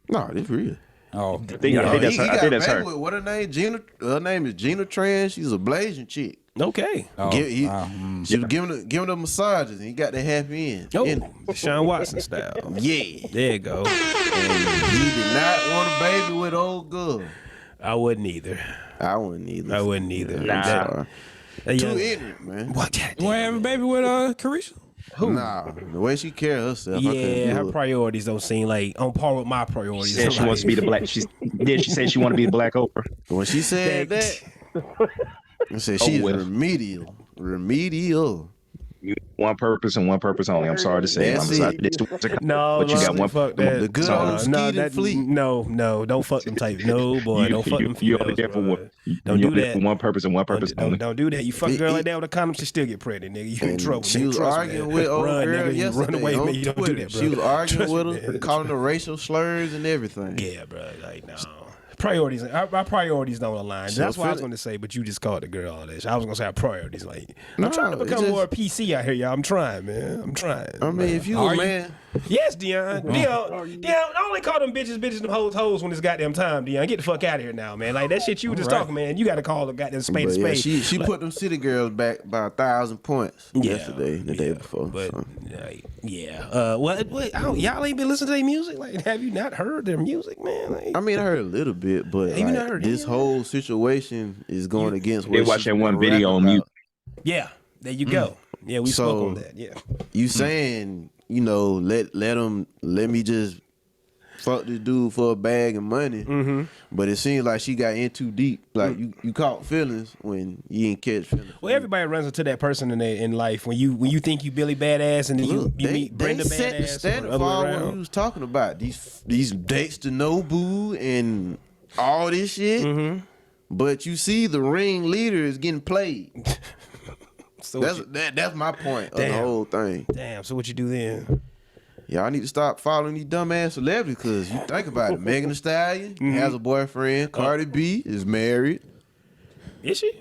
No, this real. Oh, I think that's her. I think that's her. With, what her name? Gina. Her name is Gina Tran. She's a blazing chick. Okay. She was giving her massages, and he got the happy end. Oh, in it. Sean Watson style. Yeah. There you go. And he did not want a baby with old girl. I wouldn't either. I wouldn't either. I wouldn't either. Nah. Sorry. That Too young- ignorant, man. What? you want to have a baby with Carisha? Nah, the way she carry herself, I couldn't Yeah, do her it. priorities don't seem like on par with my priorities. Said she wants to be the black. She said she want to be the black Oprah. When she said that, I said she's with it. remedial. You one purpose and one purpose only. I'm sorry to say. That's I'm sorry. it. No, But you got one- fuck that. the good No, old skeeted that, fleet. No, don't fuck them type. No, boy, don't fuck them You females. only there for bro. one. Don't you do only there that. for one purpose and one purpose only. Don't do that. You fuck a girl like that with a condom, she still get pregnant, nigga. You in And trouble. she nigga. was Trust me, arguing man. with old Run, girl nigga. You yesterday run away, on man. You don't do Twitter. that, bro. She was arguing Trust with me, her, man. calling her racial slurs and everything. Yeah, bro. Like, no. Priorities. Our priorities don't align. So That's what I was feel it. going to say, but you just called the girl all this. I was going to say our priorities. Like, I'm No, trying to it's become just- more PC out here, y'all. I'm trying, man. I'm trying. I mean, if you Are a you? man, Yes, Dion. I only call them bitches and them hoes when it's goddamn time, Dion. Get the fuck out of here now, man. Like, that shit you were just talking, man. You got to call the goddamn spade a but yeah, spade. she put them city girls back by 1,000 points yesterday, the day before. But, so. y'all ain't been listening to their music? Like, have you not heard their music, man? Like, I mean, I heard a little bit, but you like, not heard this it? whole situation is going against what They watch she's that one been video on rapping mute. about. yeah, there you go. Yeah, we So- spoke on that. Yeah. You saying, let me just fuck this dude for a bag of money. Mm-hmm. But it seems like she got in too deep. Like you caught feelings when you ain't catch feelings. Well, everybody runs into that person in life when you think you Billy Badass and then Look, you meet Brenda set the Badass. standard or the for other all way what around. we was talking about. These dates to Nobu and all this shit. Mm-hmm. But you see the ring leader is getting played. So That's my point of the Damn. whole thing. damn. So what you do then? Y'all need to stop following these dumbass celebrities because you think about it. Megan Thee Stallion Mm-hmm. has a boyfriend. Cardi B is married. Is she?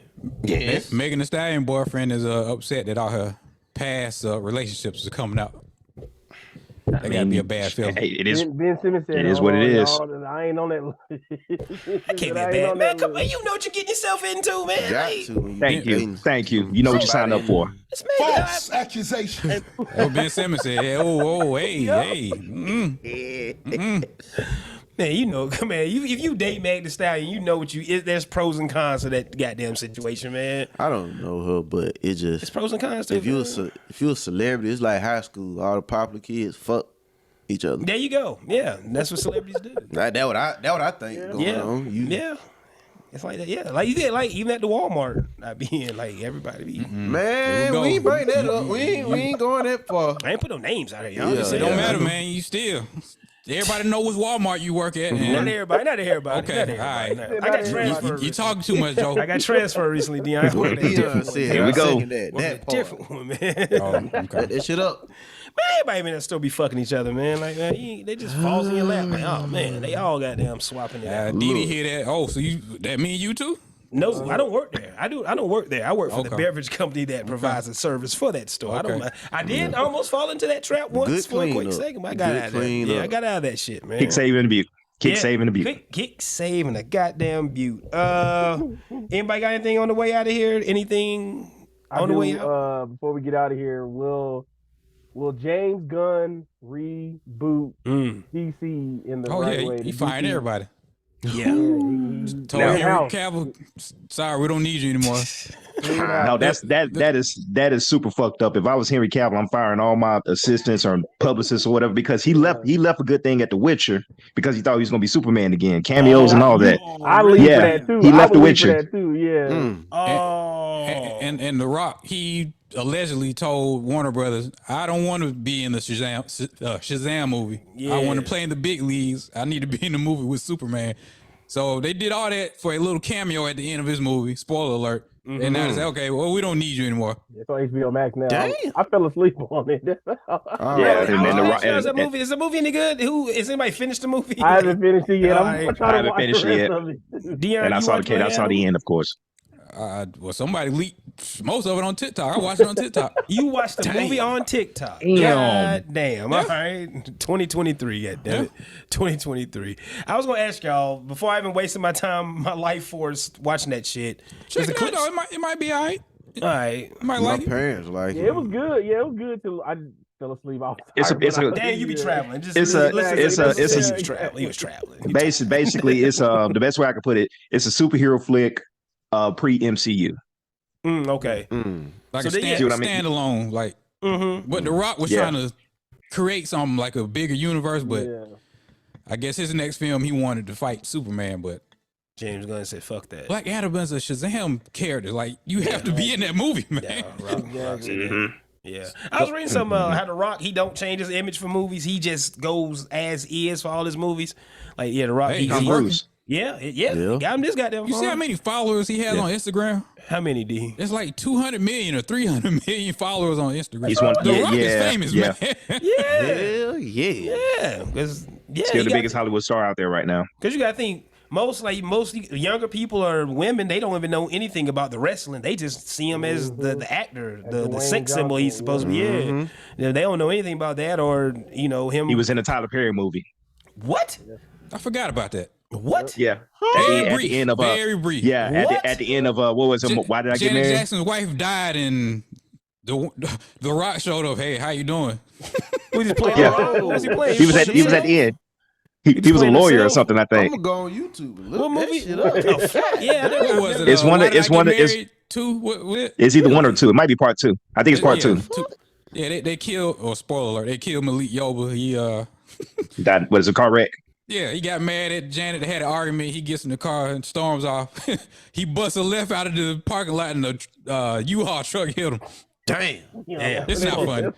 Yes. Megan Thee Stallion boyfriend is upset that all her past relationships are coming out. That gotta be a bad feeling. Hey, it is. Ben Simmons said, It is "Hold what it on, is. y'all, I ain't on that list." That can't be a bad man. Come on, you know what you're getting yourself into, man. Got Like, to. when Thank you. dating Thank you. You know what you signed up for. this man, False accusation. Oh, Ben Simmons said, hey. man, you know, come on. If you date Meg Thee Stallion, you know what there's pros and cons to that goddamn situation, man. I don't know her, but it It's just pros and cons to if it. you a celebrity, it's like high school. All the popular kids fuck each other. There you go. Yeah, that's what celebrities do. That what I think going Yeah, on. yeah. It's like that. Yeah, like you did. Like even at the Walmart, I be in like everybody be. Man, go. we ain't bring that up. We ain't going that far. I ain't put no names out here. Y'all Yeah, just It say don't yeah. matter, man. You still. Everybody know which Walmart you work at. Not And everybody. Not everybody. Okay, not everybody. all right. No. I got transferred. you talking too much, Joe. I got transferred recently, Dion. Dion said, Here we I go. second that part. Different one, man. Oh, okay. Cut that shit up. Man, everybody man that still be fucking each other, man. Like man, they just falls in your lap. Like, oh man, they all goddamn swapping it out. Didi hear that. Oh, so that mean you too? No, I don't work there. I don't work there. I work for the Okay. beverage company that provides a service for that store. I don't. Okay. I did almost fall into that trap once Good for a quick clean up. second, but I got Good out of that. clean Yeah, up. I got out of that shit, man. Kick saving the butte. Kick saving the butte. Kick saving the goddamn butte. Anybody got anything on the way out of here? Anything on the way out? Before we get out of here, will James Gunn reboot DC in the Oh right yeah, way? he The firing DC everybody. Yeah. Told Now- Henry Cavill, sorry, we don't need you anymore. No, that is super fucked up. If I was Henry Cavill, I'm firing all my assistants or publicists or whatever because he left a good thing at The Witcher because he thought he was gonna be Superman again, cameos and all that. I leave Yeah, for that too. he left I would The leave for Witcher. that too. Yeah. Mm. Oh. And The Rock, he allegedly told Warner Brothers, I don't want to be in the Shazam movie. Yeah. I want to play in the big leagues. I need to be in the movie with Superman. So they did all that for a little cameo at the end of his movie. Spoiler alert. And now they say, okay, well, we don't need you anymore. It's on HBO Max now. Damn. I fell asleep on it. Yeah, and then The Rock- is the movie any good? Is anybody finished the movie? I haven't finished it yet. Alright. I'm trying I to haven't watch finished the it rest yet. of it. Dion, And I you saw watch the end, of course. Well, somebody leaked most of it on TikTok. I watched it on TikTok. You watched the movie on TikTok. Damn. God damn. All right. 2023. God damn it. 2023. I was gonna ask y'all before I even wasted my time, my life force watching that shit. Check There's it a out, though. It might be all right. All right. You might My like it. parents like Yeah, it. it was good. Yeah, it was good till I fell asleep. I was It's a- tired, it's but a- I- Damn, you be traveling. Just It's a- listen, it's a- listen, it's a- he was traveling. He was traveling. Basically, it's the best way I could put it. It's a superhero flick, pre MCU. Okay. Like So a they- See what I mean? standalone. Like, but The Rock was Yeah. trying to create something like a bigger universe, but Yeah. I guess his next film he wanted to fight Superman, but James Gunn said, "Fuck that." Black Adam is a Shazam character. Like, you have to be in that movie, man. Rock said that. Yeah, I was reading some how The Rock he don't change his image for movies. He just goes as is for all his movies. Like The Rock. Hey, he, Tom he- Cruise. Yeah. Yeah. Got him this goddamn. You see how many followers he has on Instagram? How many D? It's like 200 million or 300 million followers on Instagram. He's one- The yeah, Rock is yeah, famous, yeah. man. Yeah. Hell yeah. Yeah. Because Still the biggest Hollywood star out there right now. Because you got to think. Most younger people or women, they don't even know anything about the wrestling. They just see him as the actor, the Dwayne sex symbol he's Johnson, supposed to be. Yeah, they don't know anything about that or him. He was in a Tyler Perry movie. What? I forgot about that. What? Yeah. Very At brief. the end of Very brief. Yeah, What? at the end of what was it? Why did I get Janet married? Jackson's wife died, and the Rock showed up. Hey, how you doing? Was he playing? Yeah. What was he playing? He was at the end. He was a playing lawyer or himself? something, I I'm think. gonna go on YouTube and look What that movie? shit What up. the fuck? Yeah, What was it? It's one Why of- Did I it's Get one of- it's- Married? Two. What? It's either one or two. It might be part two. I think it's part Yeah, two. Yeah, they killed. Or spoiler alert, they killed Malik Yoba. He That was a car wreck. Yeah, he got mad at Janet. They had an argument. He gets in the car and storms off. He busts a left out of the parking lot and the U-Haul truck hit him. Damn. Damn. It's not funny.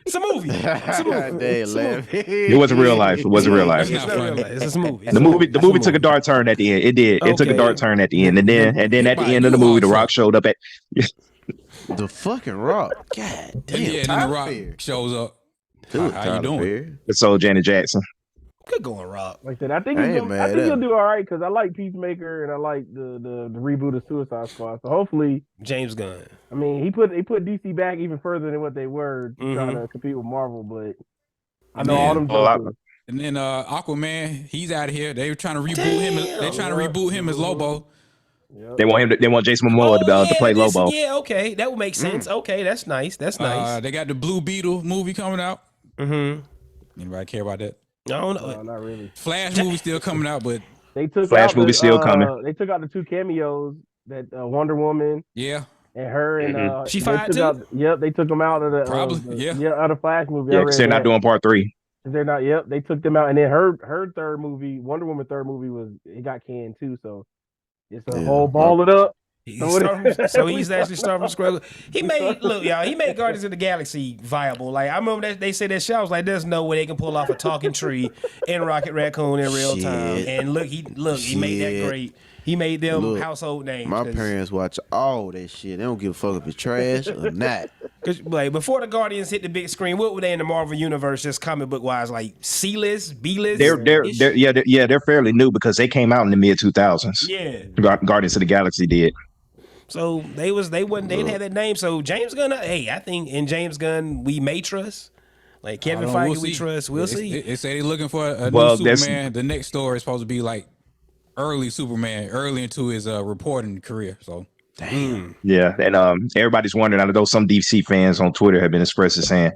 It's a movie. It's a movie. It wasn't real life. It wasn't real life. It's not It's not real funny. life. It's a movie. The movie took a dark turn at the end. It did. It took a dark turn at the end, and then at the end of the movie, The Rock showed up at. The fucking Rock. God damn. Yeah, and then Tyler the Rock Perry. shows up. Dude, How you Tyler doing? Perry. So Janet Jackson. Good going, Rock. Like I said, I think I ain't he'll, mad I think at he'll him. do all right because I like Peacemaker and I like the reboot of Suicide Squad. So hopefully, James Gunn. I mean, he put DC back even further than what they were trying to compete with Marvel. But I know all them. Jokers. And then Aquaman, he's out of here. They were trying to reboot him. They're trying to reboot him as Lobo. Yep. They want Jason Momoa to play Lobo. Yeah, okay, that would make sense. Okay, that's nice. That's nice. They got the Blue Beetle movie coming out. Anybody care about that? I don't know. No, not really. Flash movie still coming out, but They took Flash out movie still coming. They took out the 2 cameos that Wonder Woman yeah, and her and She they fired took too? out. Yep, they took them out of the Probably, yeah. out of Flash movie. Yeah, I because read they're not that. doing part 3. They're not. Yep, they took them out, and then her third movie, Wonder Woman third movie, it got canned too. So it's a whole ball it up. So he's actually starting from scratch. He made Guardians of the Galaxy viable. Like I remember that they said that shit. I was like, there's no way they can pull off a talking tree and Rocket Raccoon in real time. And he made that great. He made them household names. My parents watch all that shit. They don't give a fuck if it's trash or not. Cause like before the Guardians hit the big screen, what were they in the Marvel universe, just comic book wise, like C-list, B-list? They're fairly new because they came out in the mid 2000s. Yeah. Guardians of the Galaxy did. So they didn't have that name. So James Gunn, I think in James Gunn we may trust. Like Kevin Feige, we trust. We'll see. They say they're looking for a new Superman. The next story is supposed to be like early Superman, early into his reporting career. So Damn. Yeah, and everybody's wondering. I know some DC fans on Twitter have been expressing saying,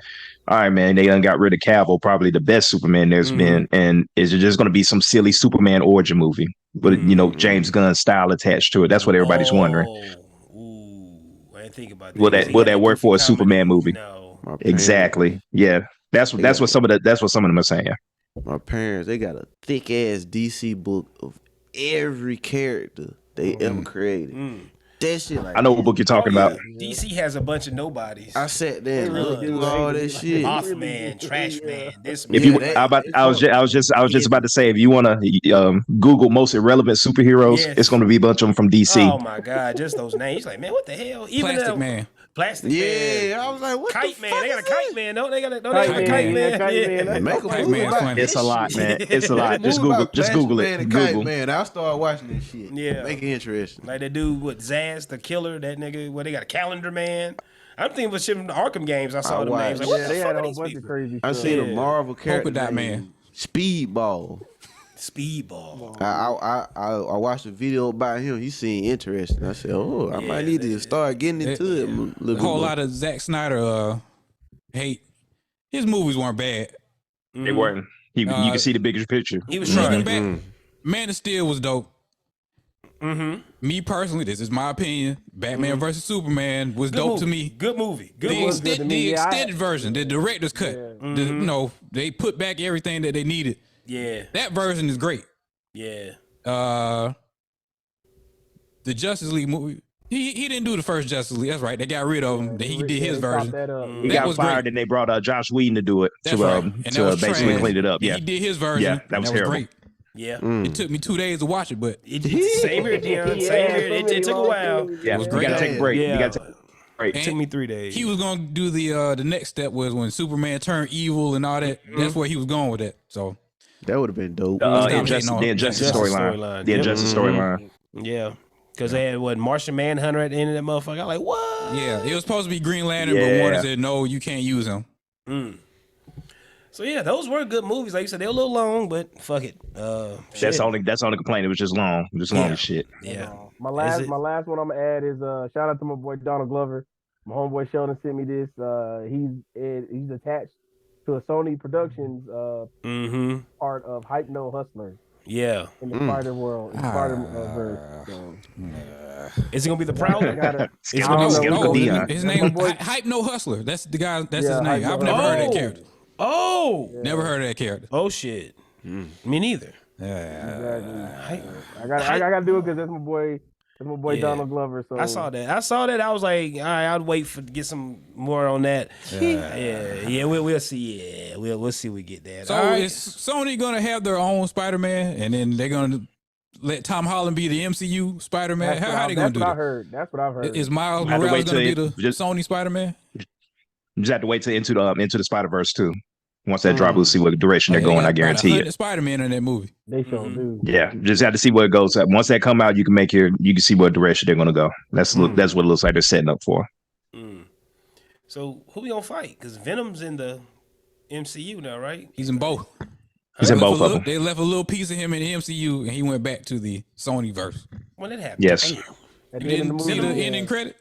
"All right, man, they done got rid of Cavill, probably the best Superman there's been, and is it just going to be some silly Superman origin movie with James Gunn style attached to it?" That's what everybody's wondering. I didn't think about that. Will that work for a Superman movie? No. Exactly. Yeah, that's what some of them are saying. My parents, they got a thick ass DC book of every character they ever created. That shit, like, I know what book you're talking about. DC has a bunch of nobodies. I sat there and looked through all that shit. Mothman, Trash Man, this If man. you, I was just about to say, if you want to Google most irrelevant superheroes, it's going to be a bunch of them from DC. Oh my God, just those names. Like, man, what the hell? Even Plastic Man. Plastic Man. Yeah, I was like, what Kite the Man. fuck They got a is Kite that? Man. Don't they got a Kite Kite Man, Man? Kite Yeah. Man. Make a Kite movie Man's about funny. It's a lot, man. It's a lot. Just Movie Google. about Just Plastic Google Man it. and Kite Google. Man. I started watching this shit. Yeah. Make it interesting. Like they do with Zaz, the killer, that nigga, they got a Calendar Man. I'm thinking of shit from the Arkham games. I saw the names. Like, what Yeah, the they fuck had are a whole these bunch of people? crazy I stuff. seen a Marvel character Polka Dot named Man. Speedball. Speedball. I watched a video about him. He seemed interesting. I said, "Oh, I might need to start getting into it." A little A whole bit lot of Zack Snyder hate. His movies weren't bad. They weren't. You can see the bigger picture. He was Looking trying. back, Man of Steel was dope. Me personally, this is my opinion. Batman versus Superman was dope to me. Good movie. Good The, movie. was good to the me. Yeah, extended version, the director's cut, they put back everything that they needed. Yeah. That version is great. Yeah. The Justice League movie, he didn't do the first Justice League. That's right. They got rid of him. He did his version. He That got was fired, great. and they brought Josh Whedon to do it That's right. And that was basically trash. clean it up. Yeah, He did his version. Yeah, that was terrible. great. Yeah. It took me 2 days to watch it, but Same here, Dion. Same here. It took a while. yeah. was You great. got to take a break. Yeah. You got to take a break. It took me 3 days. he was gonna do the next step was when Superman turned evil and all that. That's where he was going with it. So That would have been dope. Stop hating Injustice, on the it. Injustice Injustice storyline. storyline. The Yep. Injustice storyline. Yeah. Because they had, Martian Manhunter at the end of that motherfucker. I'm like, what? yeah, it was supposed to be Green Lantern, but Yeah. Warner said no, you can't use him. So, yeah, those were good movies. Like you said, they were a little long, but fuck it. That's only complaint. It was just long. Just long as shit. Yeah. My Is it- last one I'm gonna add is shout out to my boy Donald Glover. My homeboy Sheldon sent me this. He's attached to a Sony Productions part of Hypno Hustler Yeah. in the Spider World, in Spider Verse. So, Is it going to be the I Prowler? gotta, It's I gonna don't be know. Skeleton No, Dion. his My name boy- Hype No Hustler. That's the guy. That's Yeah, his name. Hype I've No never heard of that Hustler. character. Oh. Never heard of that character. Oh, shit. Me neither. I got to do it because that's my boy. That's my boy Yeah. Donald Glover. So I saw that. I was like, all right, I'd wait to get some more on that. Yeah. We'll see. Yeah, we'll see. We get that. So All right. is Sony gonna have their own Spider-Man, and then they're gonna let Tom Holland be the MCU Spider-Man? How they gonna do that? That's what I've heard. Is Miles have to Morales wait gonna be till the Sony Spider-Man? You just have to wait till into the Spider-Verse too. Once that drop, we'll see what direction they're going. I guarantee it. Spider-Man in that movie. They sure do. Yeah, just have to see where it goes. Once that come out, you can see what direction they're going to go. That's what it looks like they're setting up for. So who we gonna fight? Because Venom's in the MCU now, right? He's in both. He's in both of them. They left a little piece of him in the MCU, and he went back to the Sony verse. When it happened? Yes. At You the end didn't of the see movie, the ending credit?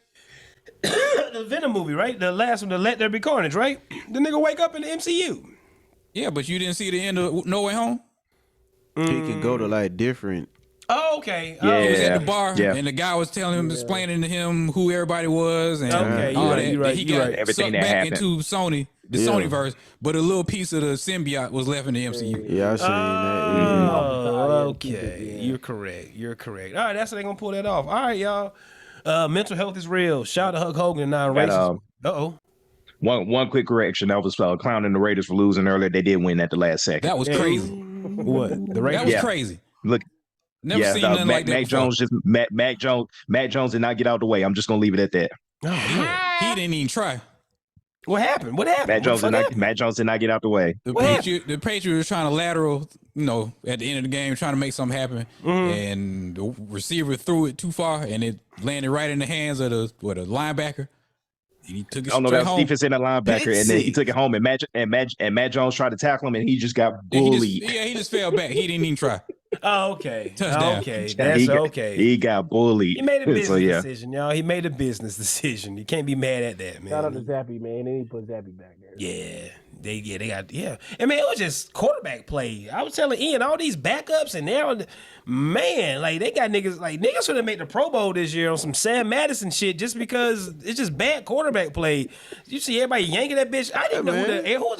The Venom movie, right? The last one, the Let There Be Carnage, right? The nigga wake up in the MCU. Yeah, but you didn't see the end of No Way Home? He can go to like different. Oh, okay. Yeah. He was at the bar, Yeah. and the guy was telling him, explaining to him who everybody was, and Okay, all you're right, that. you're right, He you're got right. Everything sucked that back happened. into Sony, the Sony verse, but a little piece of the symbiote was left in the MCU. Yeah, I seen that. Oh, okay. You're correct. All right, that's how they gonna pull that off. All right, y'all. Mental health is real. Shout out to Hulk Hogan, not racist. Uh-oh. One quick correction. That was clowning the Raiders for losing earlier. They did win at the last second. That was crazy. What? The Raiders? That was Yeah. crazy. Look, Never seen nothing like that Mac before. Jones Mac Jones did not get out the way. I'm just gonna leave it at that. Oh, man. He didn't even try. What happened? What happened? Mac Jones did not get out the way. The What Patriots were trying to lateral, at the end of the game, trying to make something happen, and the receiver threw it too far, and it landed right in the hands of the linebacker. And he took it Oh no, straight that was home. defense and a linebacker, and then he took it home, and Matt Jones tried to tackle him, and he just got bullied. He just fell back. He didn't even try. Oh, okay. Touchdown. Okay. That's okay. He got bullied. He made a business So, yeah. decision, y'all. He made a business decision. You can't be mad at that, man. Shout out to Zappy, man. They need to put Zappy back there. Yeah, they got. And man, it was just quarterback play. I was telling Ian, all these backups and now, man, like they got niggas should have made the Pro Bowl this year on some Sam Madison shit just because it's just bad quarterback play. You see everybody yanking that bitch. I didn't know who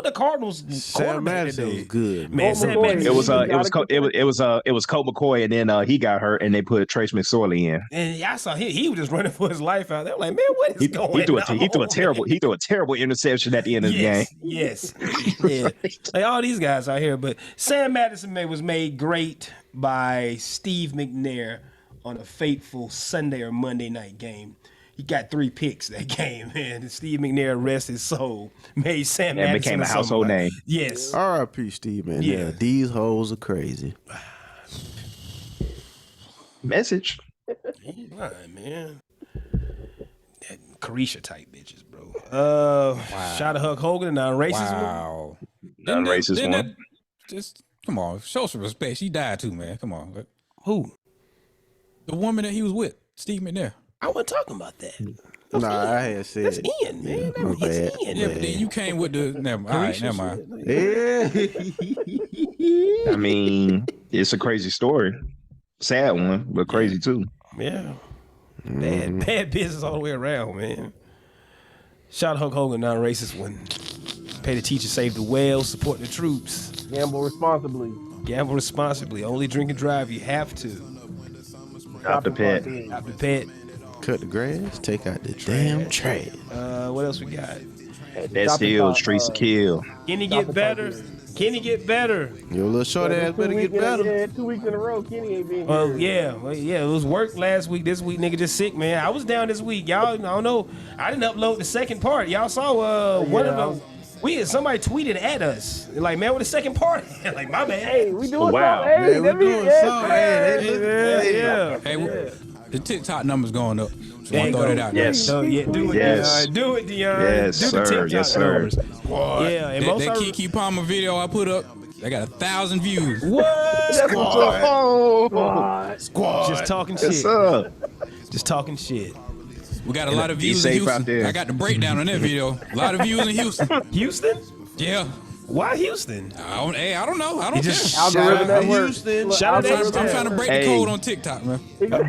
the Cardinals Sam quarterback Madison today. was good. Man, Sam Madison. It was Colt McCoy, and then he got hurt, and they put Trace McSorley in. And I saw he was just running for his life out there. Like, man, what is going on? He threw a terrible interception at the end of the game. Yes. Yeah. Like all these guys out here. But Sam Madison was made great by Steve McNair on a fateful Sunday or Monday night game. He got 3 picks that game, man. And Steve McNair, rest his soul, made Sam And Madison became a household name. Yes. R.I.P. Steve, man. Yeah. Yeah, these hoes are crazy. Message. He lying, man. That Carisha type bitches, bro. Shout out to Hulk Hogan, non-racist one. Wow. Non-racist one. Just come on, show some respect. She died too, man. Come on. Who? The woman that he was with, Steve McNair. I wasn't talking about that. Nah, I had said. That's Ian, man. my It's bad. Ian. Yeah, man. but then you came with the never mind. Yeah. I mean, it's a crazy story. Sad one, but crazy too. Yeah. Bad business all the way around, man. Shout out Hulk Hogan, non-racist one. Pay the teachers, save the whales, support the troops. Gamble responsibly. Gamble responsibly. Only drink and drive. You have to. Out the pet. Out the pet. Cut the grass, take out the damn trash. What else we got? That's still streets to kill. Kenny get better. Kenny get better. Your little short ass better get better. Yeah, 2 weeks in a row, Kenny ain't been Well, here. yeah. It was work last week. This week, nigga, just sick, man. I was down this week, y'all. I don't know. I didn't upload the second part. Y'all saw one of them. Somebody tweeted at us like, man, with the second part. Like, my bad. Hey, we doing Wow. something. Hey, Man, that we mean- doing yeah, something. Yeah. Hey, the TikTok numbers going up. So There I you throw go. that out there. Yes. So yeah, do it, Yes. Dion. Do it, Dion. Yes, do the sir. TikTok Yes, sir. numbers. Yeah, and most That of Kiki Palmer video I put up, I got 1,000 views. what? Squad. Just talking Yes, shit. sir. Just talking shit. We got a lot of Be views in safe out Houston. there. I got the breakdown on that video. A lot of views in Houston. Houston? Yeah. Why Houston? I don't know. I don't care. Algorithm that works. Houston. Shout out to I'm trying to break the code on TikTok, man.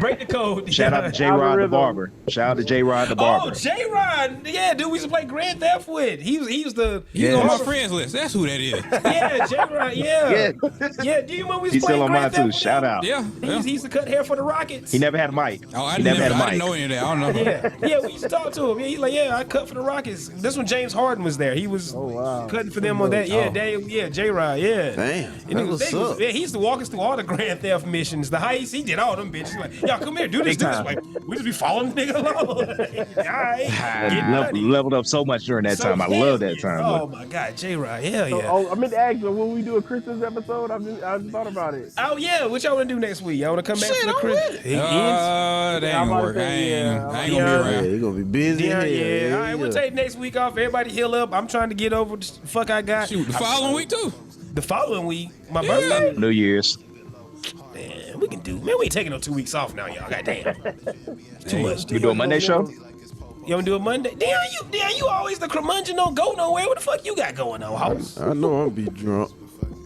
Break the code. Shout out to J Rod the Algorithm. barber. Shout out to J Rod the barber. Oh, J Rod. Yeah, dude, we used to play Grand Theft with. He was the He's on my friends list. That's who that is. Yeah, J Rod. Yeah. Yeah. Do you remember we was He's playing still on Grand mine Theft too. with Shout him? out. Yeah. He used to cut hair for the Rockets. He never had a mic. Oh, I He never had a didn't mic. know any of that. I don't know. Yeah, we used to talk to him. Yeah, he's like, yeah, I cut for the Rockets. This when James Harden was there. He was cutting for them on that. Yeah, J Rod. Yeah. Damn. And he was, yeah, he used to walk us through all the Grand Theft missions, the heists. He did all them bitches. Like, y'all come here, do this. Like, we just be following the nigga along. All right. Get money. Leveled up so much during that So time. I love that heavy. time. Oh my God, J Rod. Hell So, yeah. I meant to ask you, when we do a Christmas episode, I just thought about it. Oh yeah, what y'all wanna do next week? Y'all wanna come back for the Christmas? That ain't gonna work. I ain't gonna be Yeah, around. he gonna be busy. Yeah. All right, we'll take next week off. Everybody heal up. I'm trying to get over the fuck I got. Shoot, the following week too. The following week, my birthday. New Year's. Man, we can do. Man, we ain't taking no 2 weeks off now, y'all. Goddamn. Too much. We do a Monday show? You wanna do a Monday? Damn, you always the curmudgeon, don't go nowhere. What the fuck you got going on, house? I know I'm gonna be drunk.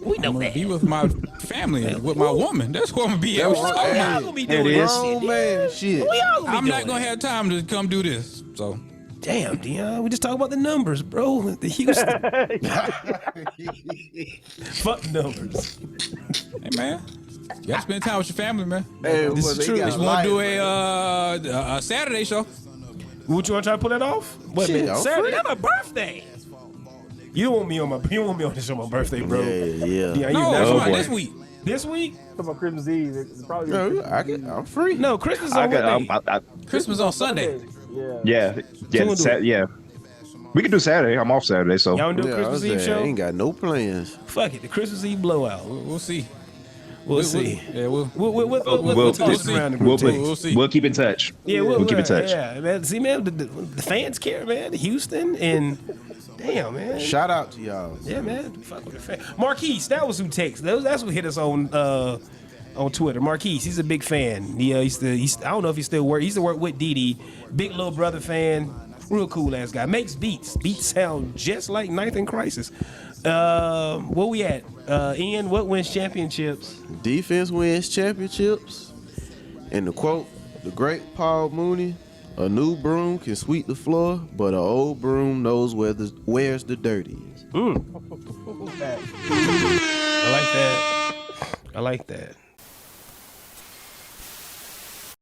We know I'm gonna that. be with my family, with my woman. That's what I'm gonna be at. We all gonna be doing it this is. shit. Man, shit. We all gonna be I'm doing not gonna have time to come do this. So Damn, Dion, we just talk about the numbers, bro. The Houston. Fuck numbers. hey man, you gotta spend time with your family, man. Hey, This well, is they true. got Just want to do life, a Saturday show. What you want to try to pull that off? Wait a Shit, minute, I'm Saturday, free. that's my birthday. You don't want me on this on my birthday, bro. Yeah. Dion, No, you it's not not boy. this week. this week? Talking about Christmas Eve. It's probably I'm free. No, Christmas I on what got. day? Christmas on Sunday. Yeah. Yeah. We can do Saturday. I'm off Saturday, so Y'all want to do a Yeah, I Christmas was Eve saying, I show? ain't got no plans. Fuck it, the Christmas Eve blowout. We'll see. We'll see. Yeah, we'll We'll toss see. it around the we'll, group text. We'll see. we'll keep in touch. Yeah, we'll keep in touch. Yeah, man. See, man, the fans care, man. Houston and damn, man. Shout out to y'all. Yeah, man. Fuck with the fan. Marquise, that was who texted. That's what hit us on Twitter. Marquise, he's a big fan. He I don't know if he still work. He used to work with Didi. Big little brother fan. Real cool ass guy. Makes beats. Beats sound just like Ninth in Crisis. Where we at? Ian, what wins championships? Defense wins championships. And the quote, the great Paul Mooney, a new broom can sweep the floor, but an old broom knows where's the dirt is. I like that.